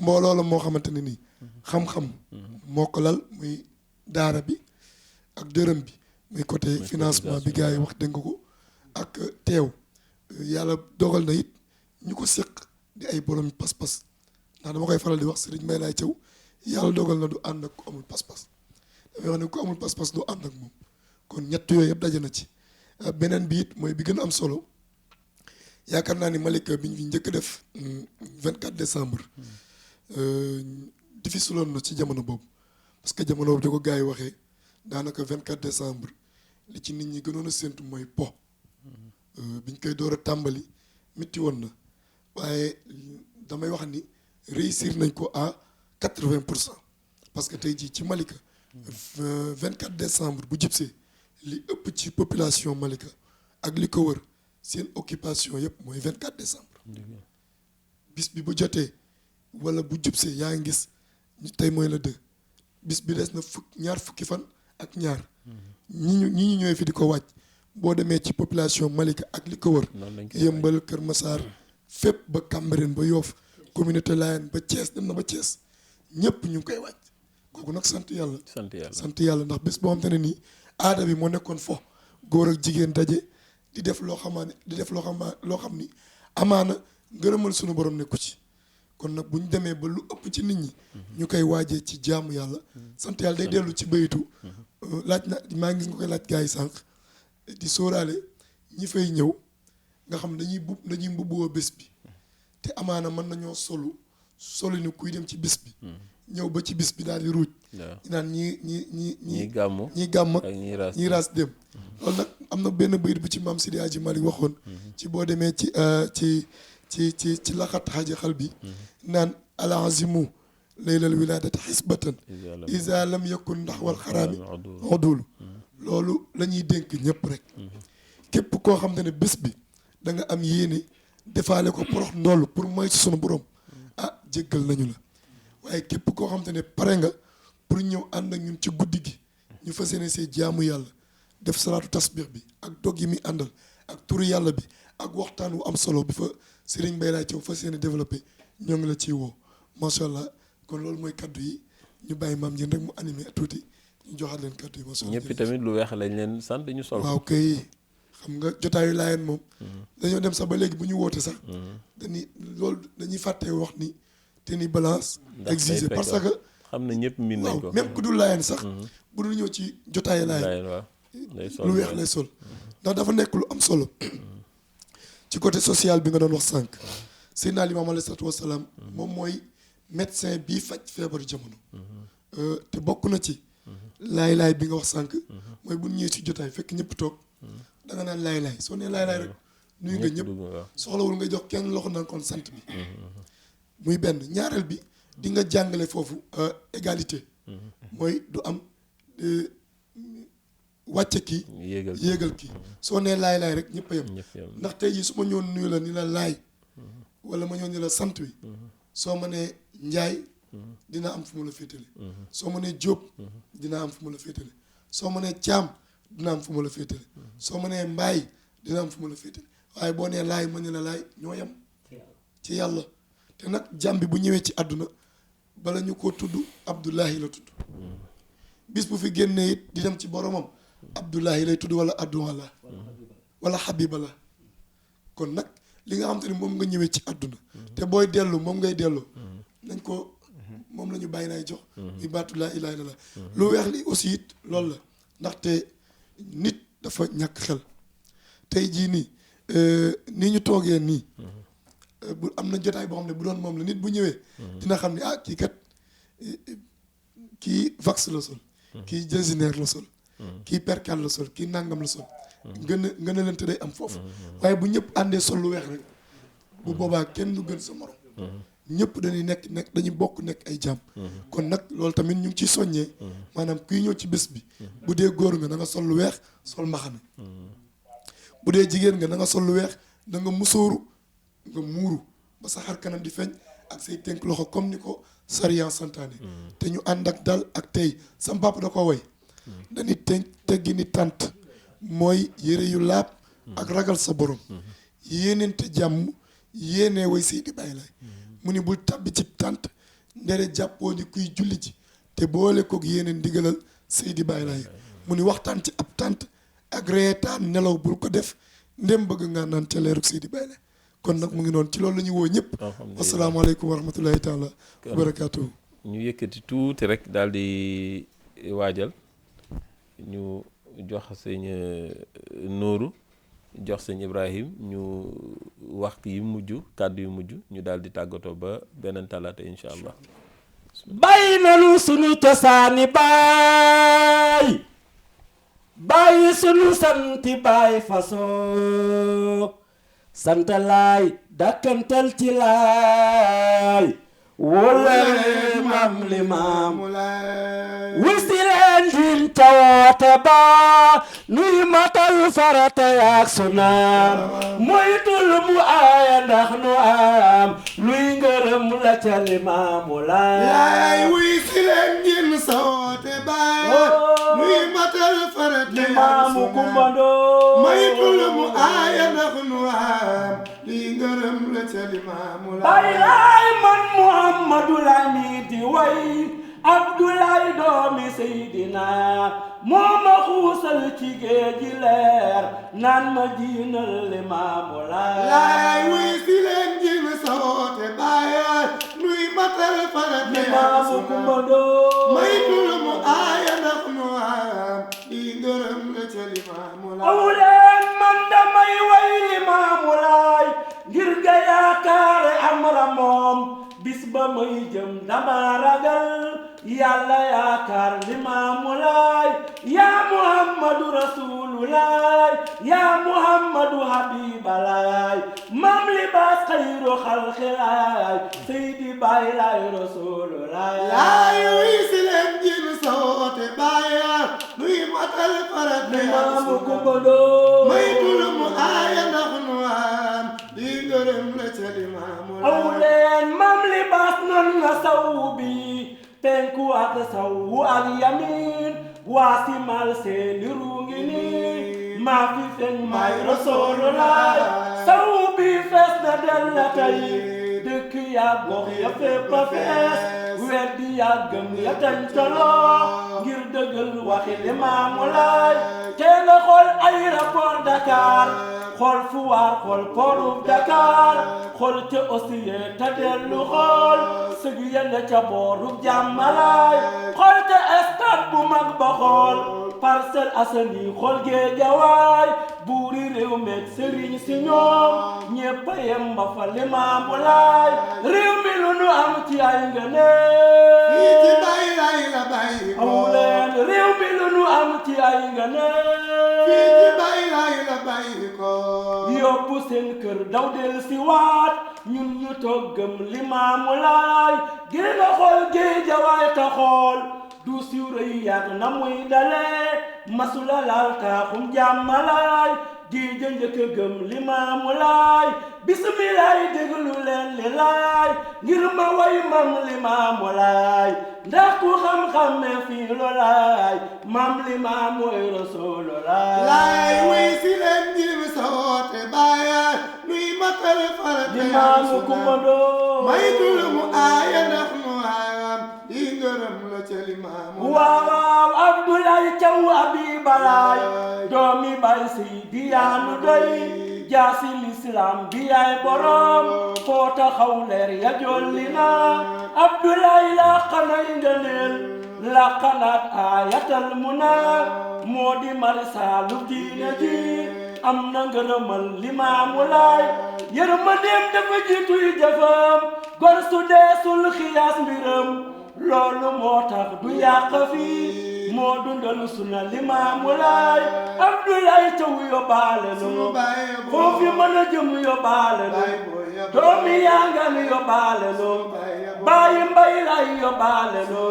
[SPEAKER 7] mbooloo la moo xamante ne nii xam-xam moo ko lal muy daara bi ak dërëm bi muy côté financement bi gars yi wax dégg nga ko ak teew yàlla dogal na it ñu ko séq di ay borom pas-pas ndax dama koy faral di wax Serigne Mbaye Laye Thiaw yàlla dogal na du ànd ak ku amul pas-pas damay wax ne ku amul pas-pas du ànd ak moom kon ñett yooyu yëpp daje na ci beneen bi it mooy bi gën a am solo yaakaar naa ni Malika bi ñu fi njëkk def 24 décembre difficile woon na ci jamono boobu parce que jamono boobu di ko gars yi waxee daanaka 24 décembre li ci nit ñi gënoon a séntu mooy po biñ koy door a tàmbali métti woon na waaye damay wax ni réussir nañ ko à 80% parce que tey jii ci Malika 24 décembre bu jibsee li ëpp ci population Malika ak li ko wër seen occupation yëpp mooy 24 décembre bis bi bu jotee wala bu jubsee yaa ngi gis tey mooy la 2 bis bi des na ñaar fukki fan ak ñaar ñi ñu ñëwee fi di ko wàcc boo demee ci population Malika ak li ko wër Yëmbal Kër Massar fépp ba Cambérène ba Yoff communauté Layène ba Thiès dem na ba Thiès ñëpp ñu ngi koy wàcc kooku nag sant yàlla ndax bés boo xam te ne nii aada bi moo nekkoon fo góor ak jigéen daje di def loo xam ni amaana ngërëmal sunu borom nekku ci kon nag bu ñu demee ba lu ëpp ci nit ñi ñu koy waajee ci jaamu yàlla sant yàlla day dellu ci bayitu laaj na maa ngi gis nga koy laaj gars yi sànq di sóoraale ñi fay ñëw nga xam dañuy mbubboo bés bi te amaana mën nañoo solu ni kuy dem ci bés bi ñëw ba ci bis bi daal di ruuj ñu naan ñi gàmm ak ñi raas dem loolu nag am na benn bayit bu ci maam Sidi Hadji Malick waxoon ci boo demee ci laxat xaaji xal bi naan alazimu laylal wiladati xisbatan isa lam yakun ndax wal xaraami odulu loolu la ñuy dénk ñëpp rek képp koo xam te ne bés bi da nga am yéene defaale ko porox ndoll pour mooy ci sunu borom jéggal nañu la waaye képp koo xam te ne pare nga pour ñëw ànd ak ñun ci guddi gi ñu fas yéene see jaamu yàlla def salaatu tasbix bi ak dog yi muy àndal ak turu yàlla bi ak waxtaan wu am solo bi fa Serigne Mbaye Laye Thiaw fas yéene développé ñoo ngi la ciy woo macha allah kon loolu mooy kaddu yi ñu bàyyi maam Ndiène rek mu animé tuuti ñu joxaat leen kaddu yi macha allah.
[SPEAKER 1] ñëpp tamit lu weex lañ leen sant ñu sol.
[SPEAKER 7] waaw kay xam nga jotaayu Laayeen moom. dañoo dem sax ba léegi bu ñu woote sax. dañuy fàtte wax ni te ni balance. exigé parce que
[SPEAKER 1] xam na ñëpp miin nañ ko.
[SPEAKER 7] même ku dul Laayeen sax. bu dul ñëw ci jotaayu Laayeen. lu weex lay sol ndax dafa nekk lu am solo. ci côté social bi nga doon wax sànq Seydina Limaamu alayhi salaatu wasalaam moom mooy médecin bii faj feebaru jamono te bokk na ci laay bi nga wax sànq mooy bu ñëwee ci jotaay fekk ñëpp toog da nga naan laay soo nee laay rek nuyu nga ñëpp soxlawul nga jox kenn loxo naan kon sant bi muy benn ñaareel bi di nga jàngale foofu égalité mooy du am wàcce kii yéegal kii soo nee laay rek ñëpp a yem ndax tey jii su ma ñëwoon nuyu la ni la laay wala ma ñëwoon ni la sant wi soo ma nee njaay dina am fu mu la féetale soo ma nee jóob dina am fu mu la féetale soo ma nee caam dina am fu mu la féetale soo ma nee mbaay dina am fu mu la féetale waaye boo nee laay ma ne la laay ñoo yem ci yàlla te nag jàmm bi bu ñëwee ci àdduna bala ñu ko tudd Abdullahi la tudd bis bu fi génnee it di dem ci boromam Abdullahi lay tudd wala Abdullah wala Habiba la kon nag li nga xam te ne moom nga ñëwee ci àdduna te booy dellu moom ngay dellu nañ ko moom la ñu bàyyi naay jox muy baatu laa ilaaha illallaah lu weex li aussi it loolu la ndaxte nit dafa ñàkk xel tey jii nii ñu toogee nii bu am na jotaay boo xam ne bu doon moom la nit bu ñëwee dina xam ne kii kat kii vax la sol kii jasineer la sol kii percal la sol kii nangam la sol gën a lente day am foofu waaye bu ñëpp àndee sol lu weex rek bu boobaa kenn du gën sa morom ñëpp dañuy nekk dañuy bokk nekk ay jàmm kon nag loolu tamit ñu ngi ciy soññee maanaam kuy ñëw ci bés bi bu dee góor nga na nga sol lu weex sol mbaxana bu dee jigéen nga na nga sol lu weex na nga musóoru nga muuru ba sa xar kanam di feeñ ak say tënk loxo comme ni ko sariya santaane te ñu ànd ak dal ak tey sam papa da ko woy dañuy teggi ni tànt mooy yére yu laab ak ragal sa borom yéeneente jàmm yéenee way Seydi Baye Laye mu ni bul tàbbi ci tànt ndere jàppoo ni kuy julli ji te boole kook yéeneen ndigalal Seydi Baye Laye mu ni waxtaan ci ab tànt ak reetaan nelaw bul ko def ndem bëgg nga naan ca leeruk Seydi Baye Laye kon nag mu ngi noonu ci loolu la ñuy woo ñëpp asalaamaaleykum wa rahmatullahi taala wa barakaatuhu
[SPEAKER 1] ñu yëkkati tuuti rek daal di waajal ñu jox sëñ Nooru jox sëñ Ibrahim ñu wax yi mujj kàddu yu mujj ñu daal di tàggatoo ba beneen talaata incha allah.
[SPEAKER 4] bàyyi nanu sunu cosaani baay bàyyi sunu santi baay façon sant laay dàkkantal ci laay wóolare maam li maam wisi leen din tawoote ba nuy matal farata yaak sunaam moytul mu aaya ndax nu am luy ngërëm la ca limaamu laay
[SPEAKER 5] wisi leen din tawoote ba nuy matal farata
[SPEAKER 4] limaamu kumbandoo
[SPEAKER 5] moytul mu aaya ndax nu am luy ngërëm la ca limaamu
[SPEAKER 4] Baay Laay man Muhammadu Lamin di way Abdoulaye doomi Seydina moo ma xuusal ci géeji leer naan ma jiinal Limaamu Laay
[SPEAKER 5] wuy si leen jin sawoote baay nuy matal farat
[SPEAKER 4] Limaamu kumbandoo
[SPEAKER 5] maytul mu aaya ndax nu am di ngërëm la ca Limaamu Laay
[SPEAKER 4] aw leen man damay way Limaamu Laay ngir ga yaakaare am ramoom bis ba may jëm dama ragal yàlla yaakaar Limaamu Laay yaa Muhammadu Rasulullah yaa Muhammadu Habibalaay maam libaas xayru xalqilaay Seydi Baay Laay Rasulullah
[SPEAKER 5] laay wuy si leen jin sawoote baay nuy matal farat
[SPEAKER 4] Limaamu kumbandoo
[SPEAKER 5] maytul mu aaya ndax nu am di ngërëm la ca Limaamu Laay
[SPEAKER 4] aw leen maam libaas nan nga saw bi penku ak sawu ak yamin waasimal seeni rungi ni maa fi feeñ may Rasulullah sawu bi fees na del na tey dëkk ya gox ya fépp a fees weddi ya gëm ya tañtaloo ngir dëggal waxi Limaamu Laay te nga xool aéroport Dakar xool Fuwaar xool portu Dakar xool ca Osiyee te dellu xool sëg ya nga ca booru Jàmmalaay xool ca stade bu mag ba xool Parcelles Assainies xool Géejawaay buuri réew meeg sëriñ si ñoom ñépp yem ba fa Limaamu Laay réew mi lu nu am ci ay ngëneel
[SPEAKER 5] fii ci Baay Laay la bàyyi ko
[SPEAKER 4] aw leen réew mi lu nu am ci ay ngëneel
[SPEAKER 5] fii ci Baay Laay la bàyyi ko
[SPEAKER 4] yóbbu seen kër daw del si waat ñun ñu toog gëm Limaamu Laay gën nga xool Géejawaay ta xool du siw rëy yaat na muy dalee masula laal taaxum Jàmmalaay di jënjëkk gëm Limaamu Laay bismilaay déglu leen li laay ngir ma way mam Limaamu Laay ndax ku xam-xamme fii lo laay mam Limaamu Rasulullah
[SPEAKER 5] laay wuy si leen jin sawoote baay nuy matal farat
[SPEAKER 4] Limaamu kumbandoo
[SPEAKER 5] maytul mu aaya ndax nu am di ngërëm la ca Limaamu
[SPEAKER 4] waaw Abdoulaye Thiaw Habibalaay doomi Baay Seydi yaa nu doy jaasi lislaam bi yaay borom foo taxaw leer ya jolli na Abdoulaye laqanay ngëneel laqanaat aayatal muna moo di marisaalu diine ji am na ngërëmal Limaamu Laay yërmandeem dafa jiituy jëfam gor su deesul xiyaas mbiram loolu moo tax du yàq fii moo dundal suna Limaamu Laay Abdoulaye Thiaw yóbbaale nu foofi mën a jëm yóbbaale nu doomi yangan yóbbaale nu Baay Mbay Laay yóbbaale nu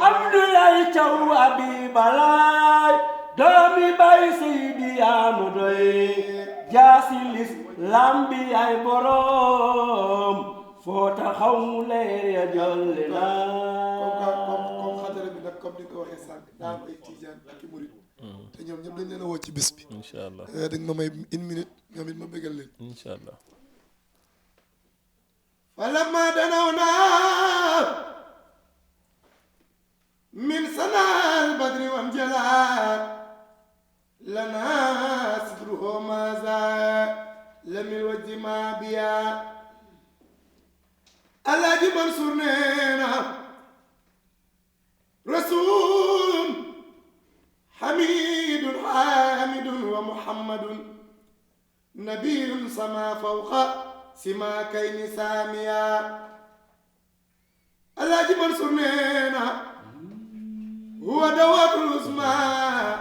[SPEAKER 4] Abdoulaye Thiaw Habibalaay doomi Baay Seydi yaa nu doy jaasi lislaam bi ay borom foo taxaw mu leer ya jolli na
[SPEAKER 7] comme xadara bi nag comme ni nga ko waxee sànq daa am ay tijaan ak i murit te ñoom ñëpp dañ leen a woo ci bis bi
[SPEAKER 1] incha allah
[SPEAKER 7] dañ ma may 1 minute ñoom it ma bégal leen
[SPEAKER 1] incha allah
[SPEAKER 5] فلما دنونا من سنة البدر وانجلى لنا ستره ما زال لم الوجه ما بيا الذي منصورنا رسول حميد حامد ومحمد نبي سما فوق سما كين ساميا الذي منصورنا هو دوات العظمى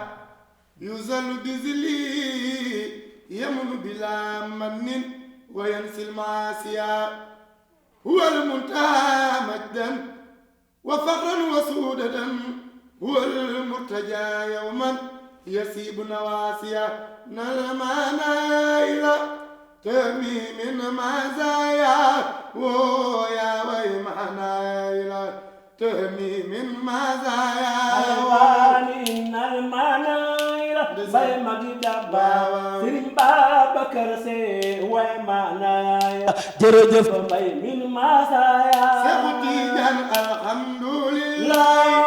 [SPEAKER 5] يزل بذلي يمن بلا من وينسي المعاصيا هو المنتهى مجدا وفخرا وسودا هو المرتجى يوما يسيب نواسيا نلمانا إلى تميم مزايا ويا ويمعنا إلى تميم مزايا
[SPEAKER 4] أيوان إن المنايل باي مجدبا سرين بابكر سي ويمعنايا جرجف باي من مزايا
[SPEAKER 5] سيخوتي جان الحمد لله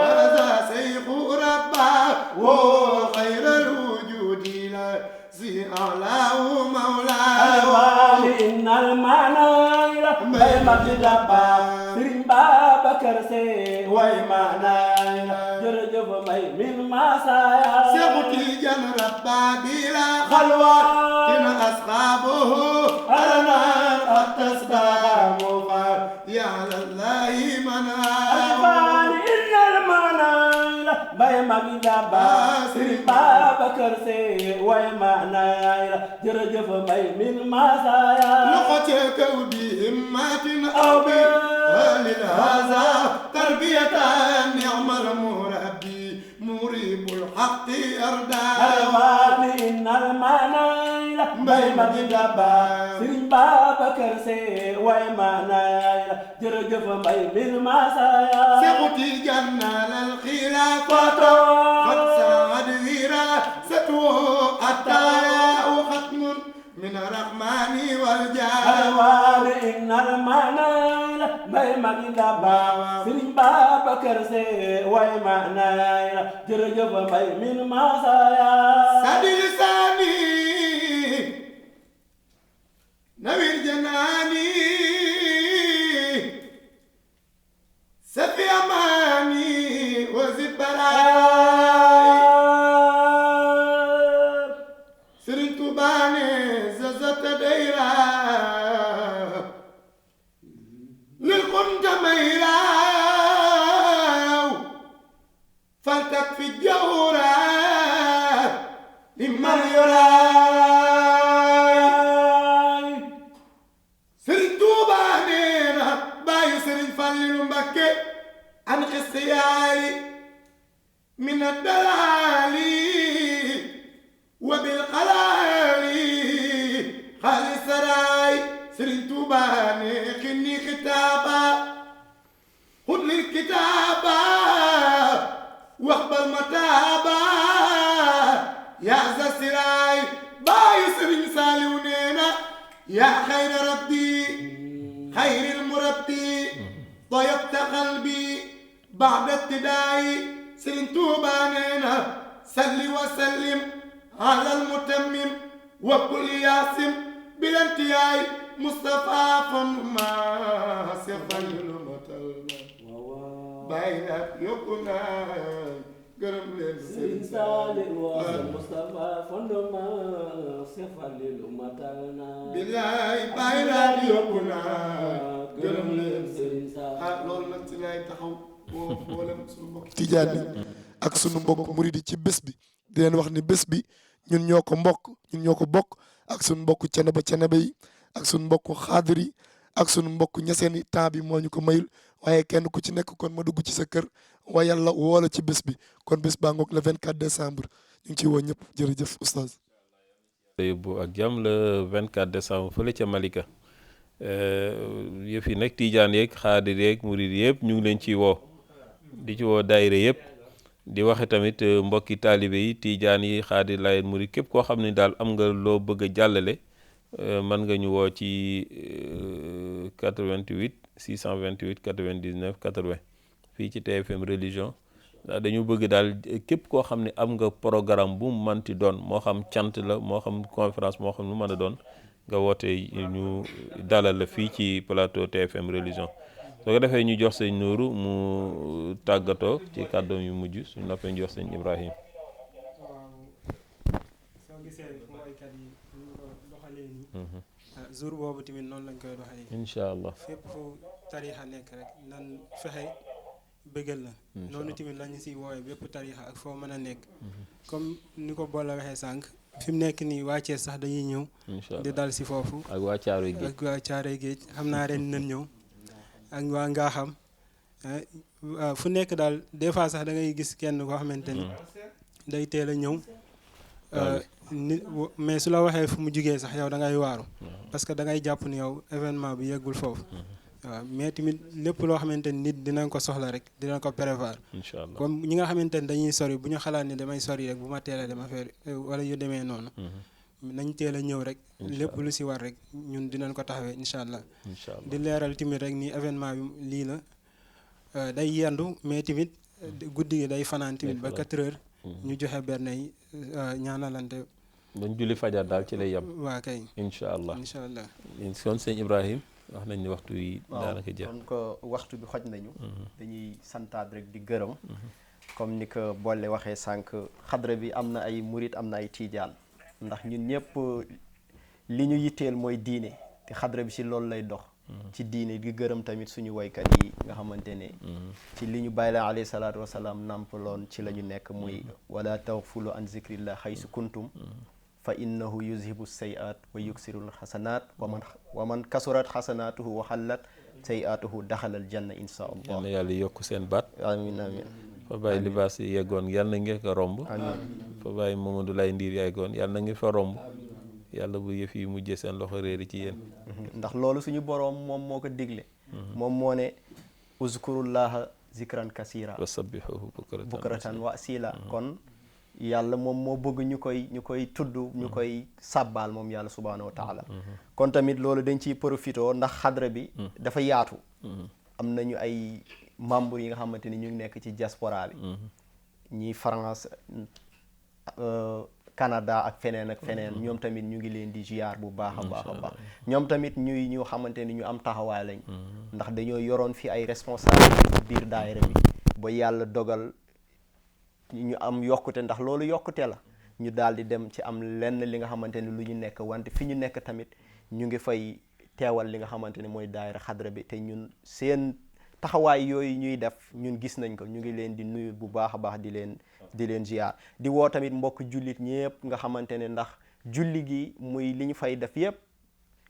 [SPEAKER 5] هذا سيخ ربا وخير الوجود لا زي أعلاه مولاي
[SPEAKER 4] أيوان إن المنايل باي مجدبا سرين بابكر سي ويمعنايا جرجف باي من مزايا
[SPEAKER 5] سيخوتي جان ربا بلا خلوة كن أصحابه أرنا قد تستقاموا يا الله من
[SPEAKER 4] أيوان إن المنايل باي مجدبا سرين بابكر سي ويمعنايا جرجف باي من مزايا
[SPEAKER 5] لقتك بهمات أو وللهذا تربية نعم المربي مريب الحق يردى
[SPEAKER 4] أيوان إن المنايل باي مجدبا سرين بابكر سي ويمعنايا جرجف باي من مزايا
[SPEAKER 5] سقطي جنة للخلافة قد سعد وراثته التاء ختم من الرحمن والجاه
[SPEAKER 4] أيوان إن المنايل باي مجدبا سرين بابكر سي ويمعنايا جرجف باي من مزايا
[SPEAKER 5] سد لساني نوير جناني سفي أماني وزد براي سرين تباني ززت ديرا للقنت ميرا فلتكفي الجورا لمن يراي سرين توبانينا باي سرين فلل مبكي عن خسياري من الدلال وبالقلال خالي سراي سرين توباني خني كتابا خذ لي الكتابا واقبل متابا يا ذا السراي باي سرين سالونينا يا خير ربي خير المربي طيبت قلبي بعد ابتدائي سرين توبانينا سل وسلم على المتمم وكل ياسم بلا انتهاء مصطفى فما سفن المتلنا باينك يكونا gërëm leen
[SPEAKER 4] Sëriñ Saaliw wa Mustafa fondoma sefalilu matal na
[SPEAKER 5] bilaay bàyyi laa di yokku naa
[SPEAKER 4] gërëm leen Sëriñ Saaliw
[SPEAKER 5] ah loolu nag ci lay taxaw mboolem suñu mbokk
[SPEAKER 7] tijaan yi ak sunu mbokk murid yi ci bés bi di leen wax ni bés bi ñun ñoo ko bokk ak sunu mbokk Ceneba yi ak sunu mbokk xaadir yi ak sunu mbokk ñaseen yi temps bi moo ñu ko mayul waaye kenn ku ci nekk kon ma dugg ci sa kër wa yàlla woola ci bés bi kon bés baa ngoog le 24 décembre ñu ngi ciy woo ñëpp jërëjëf oustaz
[SPEAKER 1] yóbbu ak jàmm le 24 décembre fële ca Malika yëf yi nag tiijaan yeeg xaadir yeeg murid yëpp ñu ngi leen ciy woo di ci woo daayira yëpp di waxe tamit mbokki taalibe yi tiijaan yi xaadir laayeen murid képp koo xam ne daal am nga loo bëgg a jàllale mën nga ñu woo ci 88 628 99 80 fii ci TFM religion ndax dañu bëgg daal képp koo xam ne am nga programme bu mu manti doon moo xam cant la moo xam conférence moo xam lu mën a doon nga woote ñu dalal la fii ci plateau TFM religion soo ko defee ñu jox sëñ Nuuru mu tàggatoo ci kàddoom yu mujj suñu noppee ñu jox sëñ Ibrahim.
[SPEAKER 2] soo gisee woykat yi ñu ko doxalee nii jour boobu tamit noonu lañ koy doxalee
[SPEAKER 1] incha allah
[SPEAKER 2] fépp fu tariixa nekk rek nan fexe bëggal la noonu tamit lañu siy woowee bépp tariixa ak foo mën a nekk comme ni ko Bolla waxee sànq fi mu nekk nii waa Thiès sax dañuy ñëw di dal si foofu
[SPEAKER 1] ak waa Caaroy Géej
[SPEAKER 2] ak waa Caaroy Géej xam naa ren nañ ñëw ak waa Ngaaxam fu nekk daal des fois sax da ngay gis kenn koo xamante ni day teel a ñëw mais su la waxee fu mu jugee sax yow da ngay waaru parce que da ngay jàpp ni yow événement bi yeggul foofu waaw mais tamit lépp loo xamante ni nit dinañ ko soxla rek dinañ ko prévoir
[SPEAKER 1] incha allah
[SPEAKER 2] comme ñi nga xamante ni dañuy sori bu ñu xalaat ni damay sori rek bu ma teel a dem affaire wala yu demee noonu nañ teel a ñëw rek lépp lu si war rek ñun dinañ ko taxawee incha allah di leeral tamit rek ni événement bi lii la day yendu mais tamit guddi gi day fanaan tamit ba 4 heures ñu joxe berne yi ñaanalante
[SPEAKER 1] bañ julli fajar daal ci lay yem
[SPEAKER 2] waa kay
[SPEAKER 1] incha allah
[SPEAKER 2] incha allah
[SPEAKER 1] kon sëñ Ibrahim wax nañ ni waxtu yi daanaka jeex
[SPEAKER 3] kon ko waxtu bi xoj nañu dañuy santaat rek di gërëm comme ni ko Bolle waxee sànq xadra bi am na ay murit am na ay tiijaan ndax ñun ñëpp li ñu yitteel mooy diine te xadra bi ci loolu lay dox ci diine di gërëm tamit suñu woykat yi nga xamante ne ci li ñu bàyyi la alayhi salaatu wasalaam nampaloon ci la ñu nekk muy wala taghfulu an zikrillah haysu kuntum fa innahu yuzhibu sayiat wa yuksirul xasanaat wa man kasurat xasanaatuhu wa xallat sayiatuhu daxalal janna insha allah
[SPEAKER 1] yal na yàlla yokk seen baat
[SPEAKER 3] amin amin
[SPEAKER 1] fa bàyyi libaas yi yeggoon yal na ngeen ko romb fa bàyyi Mamadou Lay Ndiir yeggoon yal na ngeen fa romb yàlla bu yëf yi mujjee seen loxo réeri ci yéen
[SPEAKER 3] ndax loolu suñu boroom moom moo ko digle moom moo ne uzkurullaha zikran kasira
[SPEAKER 1] wa sabbihuhu
[SPEAKER 3] bukratan wa asila kon yàlla moom moo bëgg ñu koy tudd ñu koy sàbbaal moom yàlla subhaanahu wa taala kon tamit loolu dañ ciy profité ndax xadra bi dafa yaatu am nañu ay membres yi nga xamante ni ñu ngi nekk ci diaspora bi ñi France Canada ak feneen ñoom tamit ñu ngi leen di ziar bu baax a baax a baax ñoom tamit ñu xamante ni ñu am taxawaay lañ ndax dañoo yoroon fi ay responsabilité biir daayira bi ba yàlla dogal ñu am yokkute ndax loolu yokkute la ñu daal di dem ci am lenn li nga xamante ni lu ñu nekk wante fi ñu nekk tamit ñu ngi fay teewal li nga xamante ni mooy daayira xadra bi te ñun seen taxawaay yooyu ñuy def ñun gis nañ ko ñu ngi leen di nuyu bu baax a baax di leen ziar di woo tamit mbokk jullit ñëpp nga xamante ne ndax julli gi muy li ñu fay def yëpp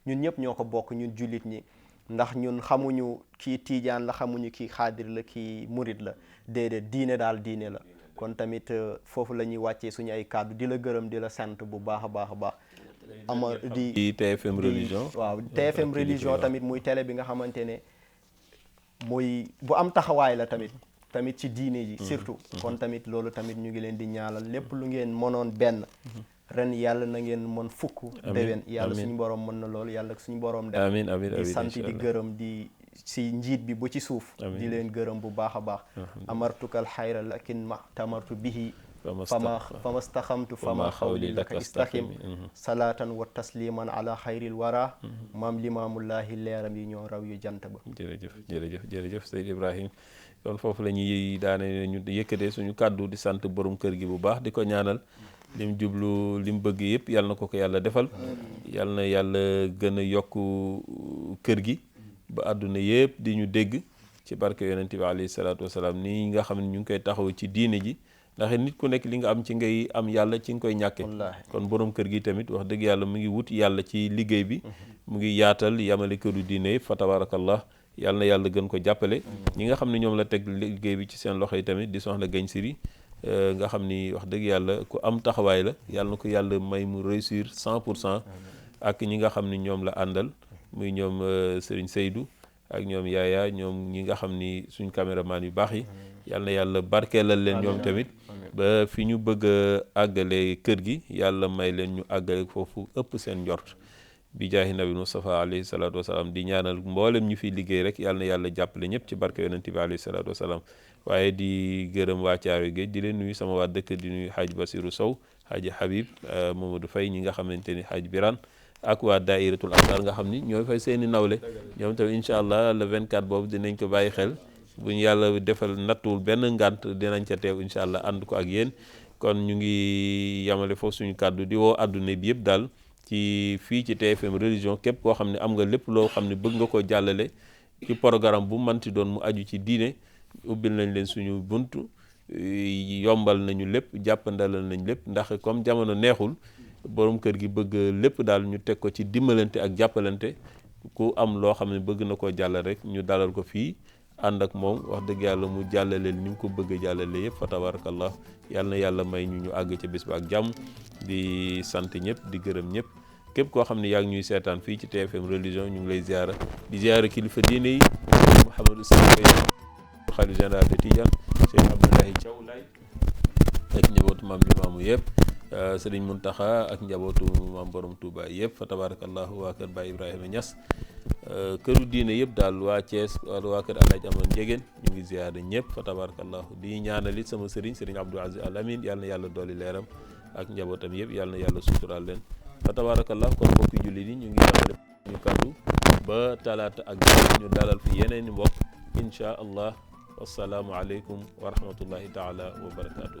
[SPEAKER 3] ñun ñëpp ñoo ko bokk ñun jullit ñi ndax ñun xamuñu kii tiijaan la xamuñu kii xaadir la kii murit la déedéet diine daal diine la kon tamit foofu la ñuy wàccee suñu ay kàddu di la gërëm di la sant bu baax a baax a baax ama di
[SPEAKER 1] TFM religion
[SPEAKER 3] waaw TFM religion tamit muy télé bi nga xamante ne muy bu am taxawaay la tamit ci diine ji surtout kon tamit loolu tamit ñu ngi leen di ñaanal lépp lu ngeen mënoon benn ren yàlla na ngeen mën fukk déwén yàlla suñu borom mën na loolu yàlla suñu borom def
[SPEAKER 1] amiin
[SPEAKER 3] di sant di gërëm di si njiit bi bu ci suuf di leen gërëm bu baax a baax amartukal xayra lakin ma tamartu bihi fama staxamtu fama xawli laka istaxim salaatan wa tasliman ala xayril wara maam limaamullahi leeram yi ñoo raw yu jant ba
[SPEAKER 1] jërëjëf Seyd Ibrahim kon foofu la ñuy daane ñu yëkkatee suñu kàddu di sant borom kër gi bu baax di ko ñaanal lim jublu lim bëgg yëpp yàlla na ko yàlla defal yàlla na yàlla gën a yokk kër gi ba àdduna yëpp di ñu dégg ci barke yonent bi alayhi salaatu wasalaam nii nga xam ne ñu ngi koy taxaw ci diine ji ndax nit ku nekk li nga am ci ngay am yàlla ci nga koy ñàkke kon borom kër gi tamit wax dëgg yàlla mu ngi wut yàlla ci liggéey bi mu ngi yaatal yamale këru diine yëpp fa tabarakallah yàlla na yàlla gën ko jàppale ñi nga xam ne ñoom la teg liggéey bi ci seen loxo yi tamit di soxna Gagne Siri nga xam ni wax dëgg yàlla ku am taxawaay la yàlla na ko yàlla may mu réussir 100% ak ñi nga xam ni ñoom la àndal muy ñoom Serigne Seydou ak ñoom Yaaya ñoom ñi nga xam ni suñ caméraman yu baax yi yàlla na yàlla barkeelal leen ñoom tamit ba fi ñu bëgg a àggale kër gi yàlla may leen ñu àggale foofu ëpp seen njort bi jaahi nabi Mustafa alayhi salaatu wasalaam di ñaanal mboolem ñu fi liggéey rek yàlla na yàlla jàppale ñëpp ci barke yonent bi alayhi salaatu wasalaam waaye di gërëm waa Caaroy Géej di leen nuyu sama waa dëkk di nuyu Hadj Basirou Sow Hadj Habib Mamadou Faye ñi nga xamante ni Hadj Birane ak waa Dairatul Ansar nga xam ni ñooy fay seeni nawle ñoom tamit incha allah le 24 boobu dinañ ko bàyyi xel bu ñu yàlla defal nattuwul benn ngànt dinañ ca teew incha allah ànd ko ak yéen kon ñu ngi yamale foofu suñu kàddu di woo àdduna bi yëpp daal ci fii ci TFM religion képp koo xam ne am nga lépp loo xam ne bëgg nga ko jàllale ci programme bu manti doon mu aju ci diine ubbil nañ leen suñu buntu yombal nañu lépp jàppandalal nañ lépp ndax comme jamono neexul borom kër gi bëgg lépp daal ñu teg ko ci dimbalante ak jàppalante ku am loo xam ne bëgg na koo jàllal rek ñu dalal ko fii ànd ak moom wax dëgg yàlla mu jàllaleel ni mu ko bëgg a jàllale yëpp fa tabarakallah yàlla na yàlla may ñu àgg ca bis ba ak jàmm di sant ñëpp di gërëm ñëpp képp koo xam ne yaa ngi ñuy seetaan fii ci TFM religion ñu ngi lay ziara di ziara kilifa diine yi Mouhamadou Seye xalifa général de Tidiane Cheikh Abdoulaye Thiaw Laye ak njabootu maam Limaamu yëpp Sëriñ Muntaxa ak njabootu maam borom Touba yëpp fa tabarakallahu waa kër Baye Ibrahima Niass këru diine yëpp daal waa Thiès waa kër Alaaji Aman Njegéen ñu ngi ziyaare ñëpp fa tabarakallahu di ñaanalit sama sëriñ Abdou Aziz Al Amin yàlla na yàlla dolli leeram ak njabootam yëpp yàlla na yàlla suturaal leen fa tabarakallahu kon mbokki jullit yi ñu ngi yamale ñu kàddu ba talaata ak ñu dalal fi yeneen i mbokk insha allah wassalaamu aleykum wa rahmatullahi taala wa barakatuh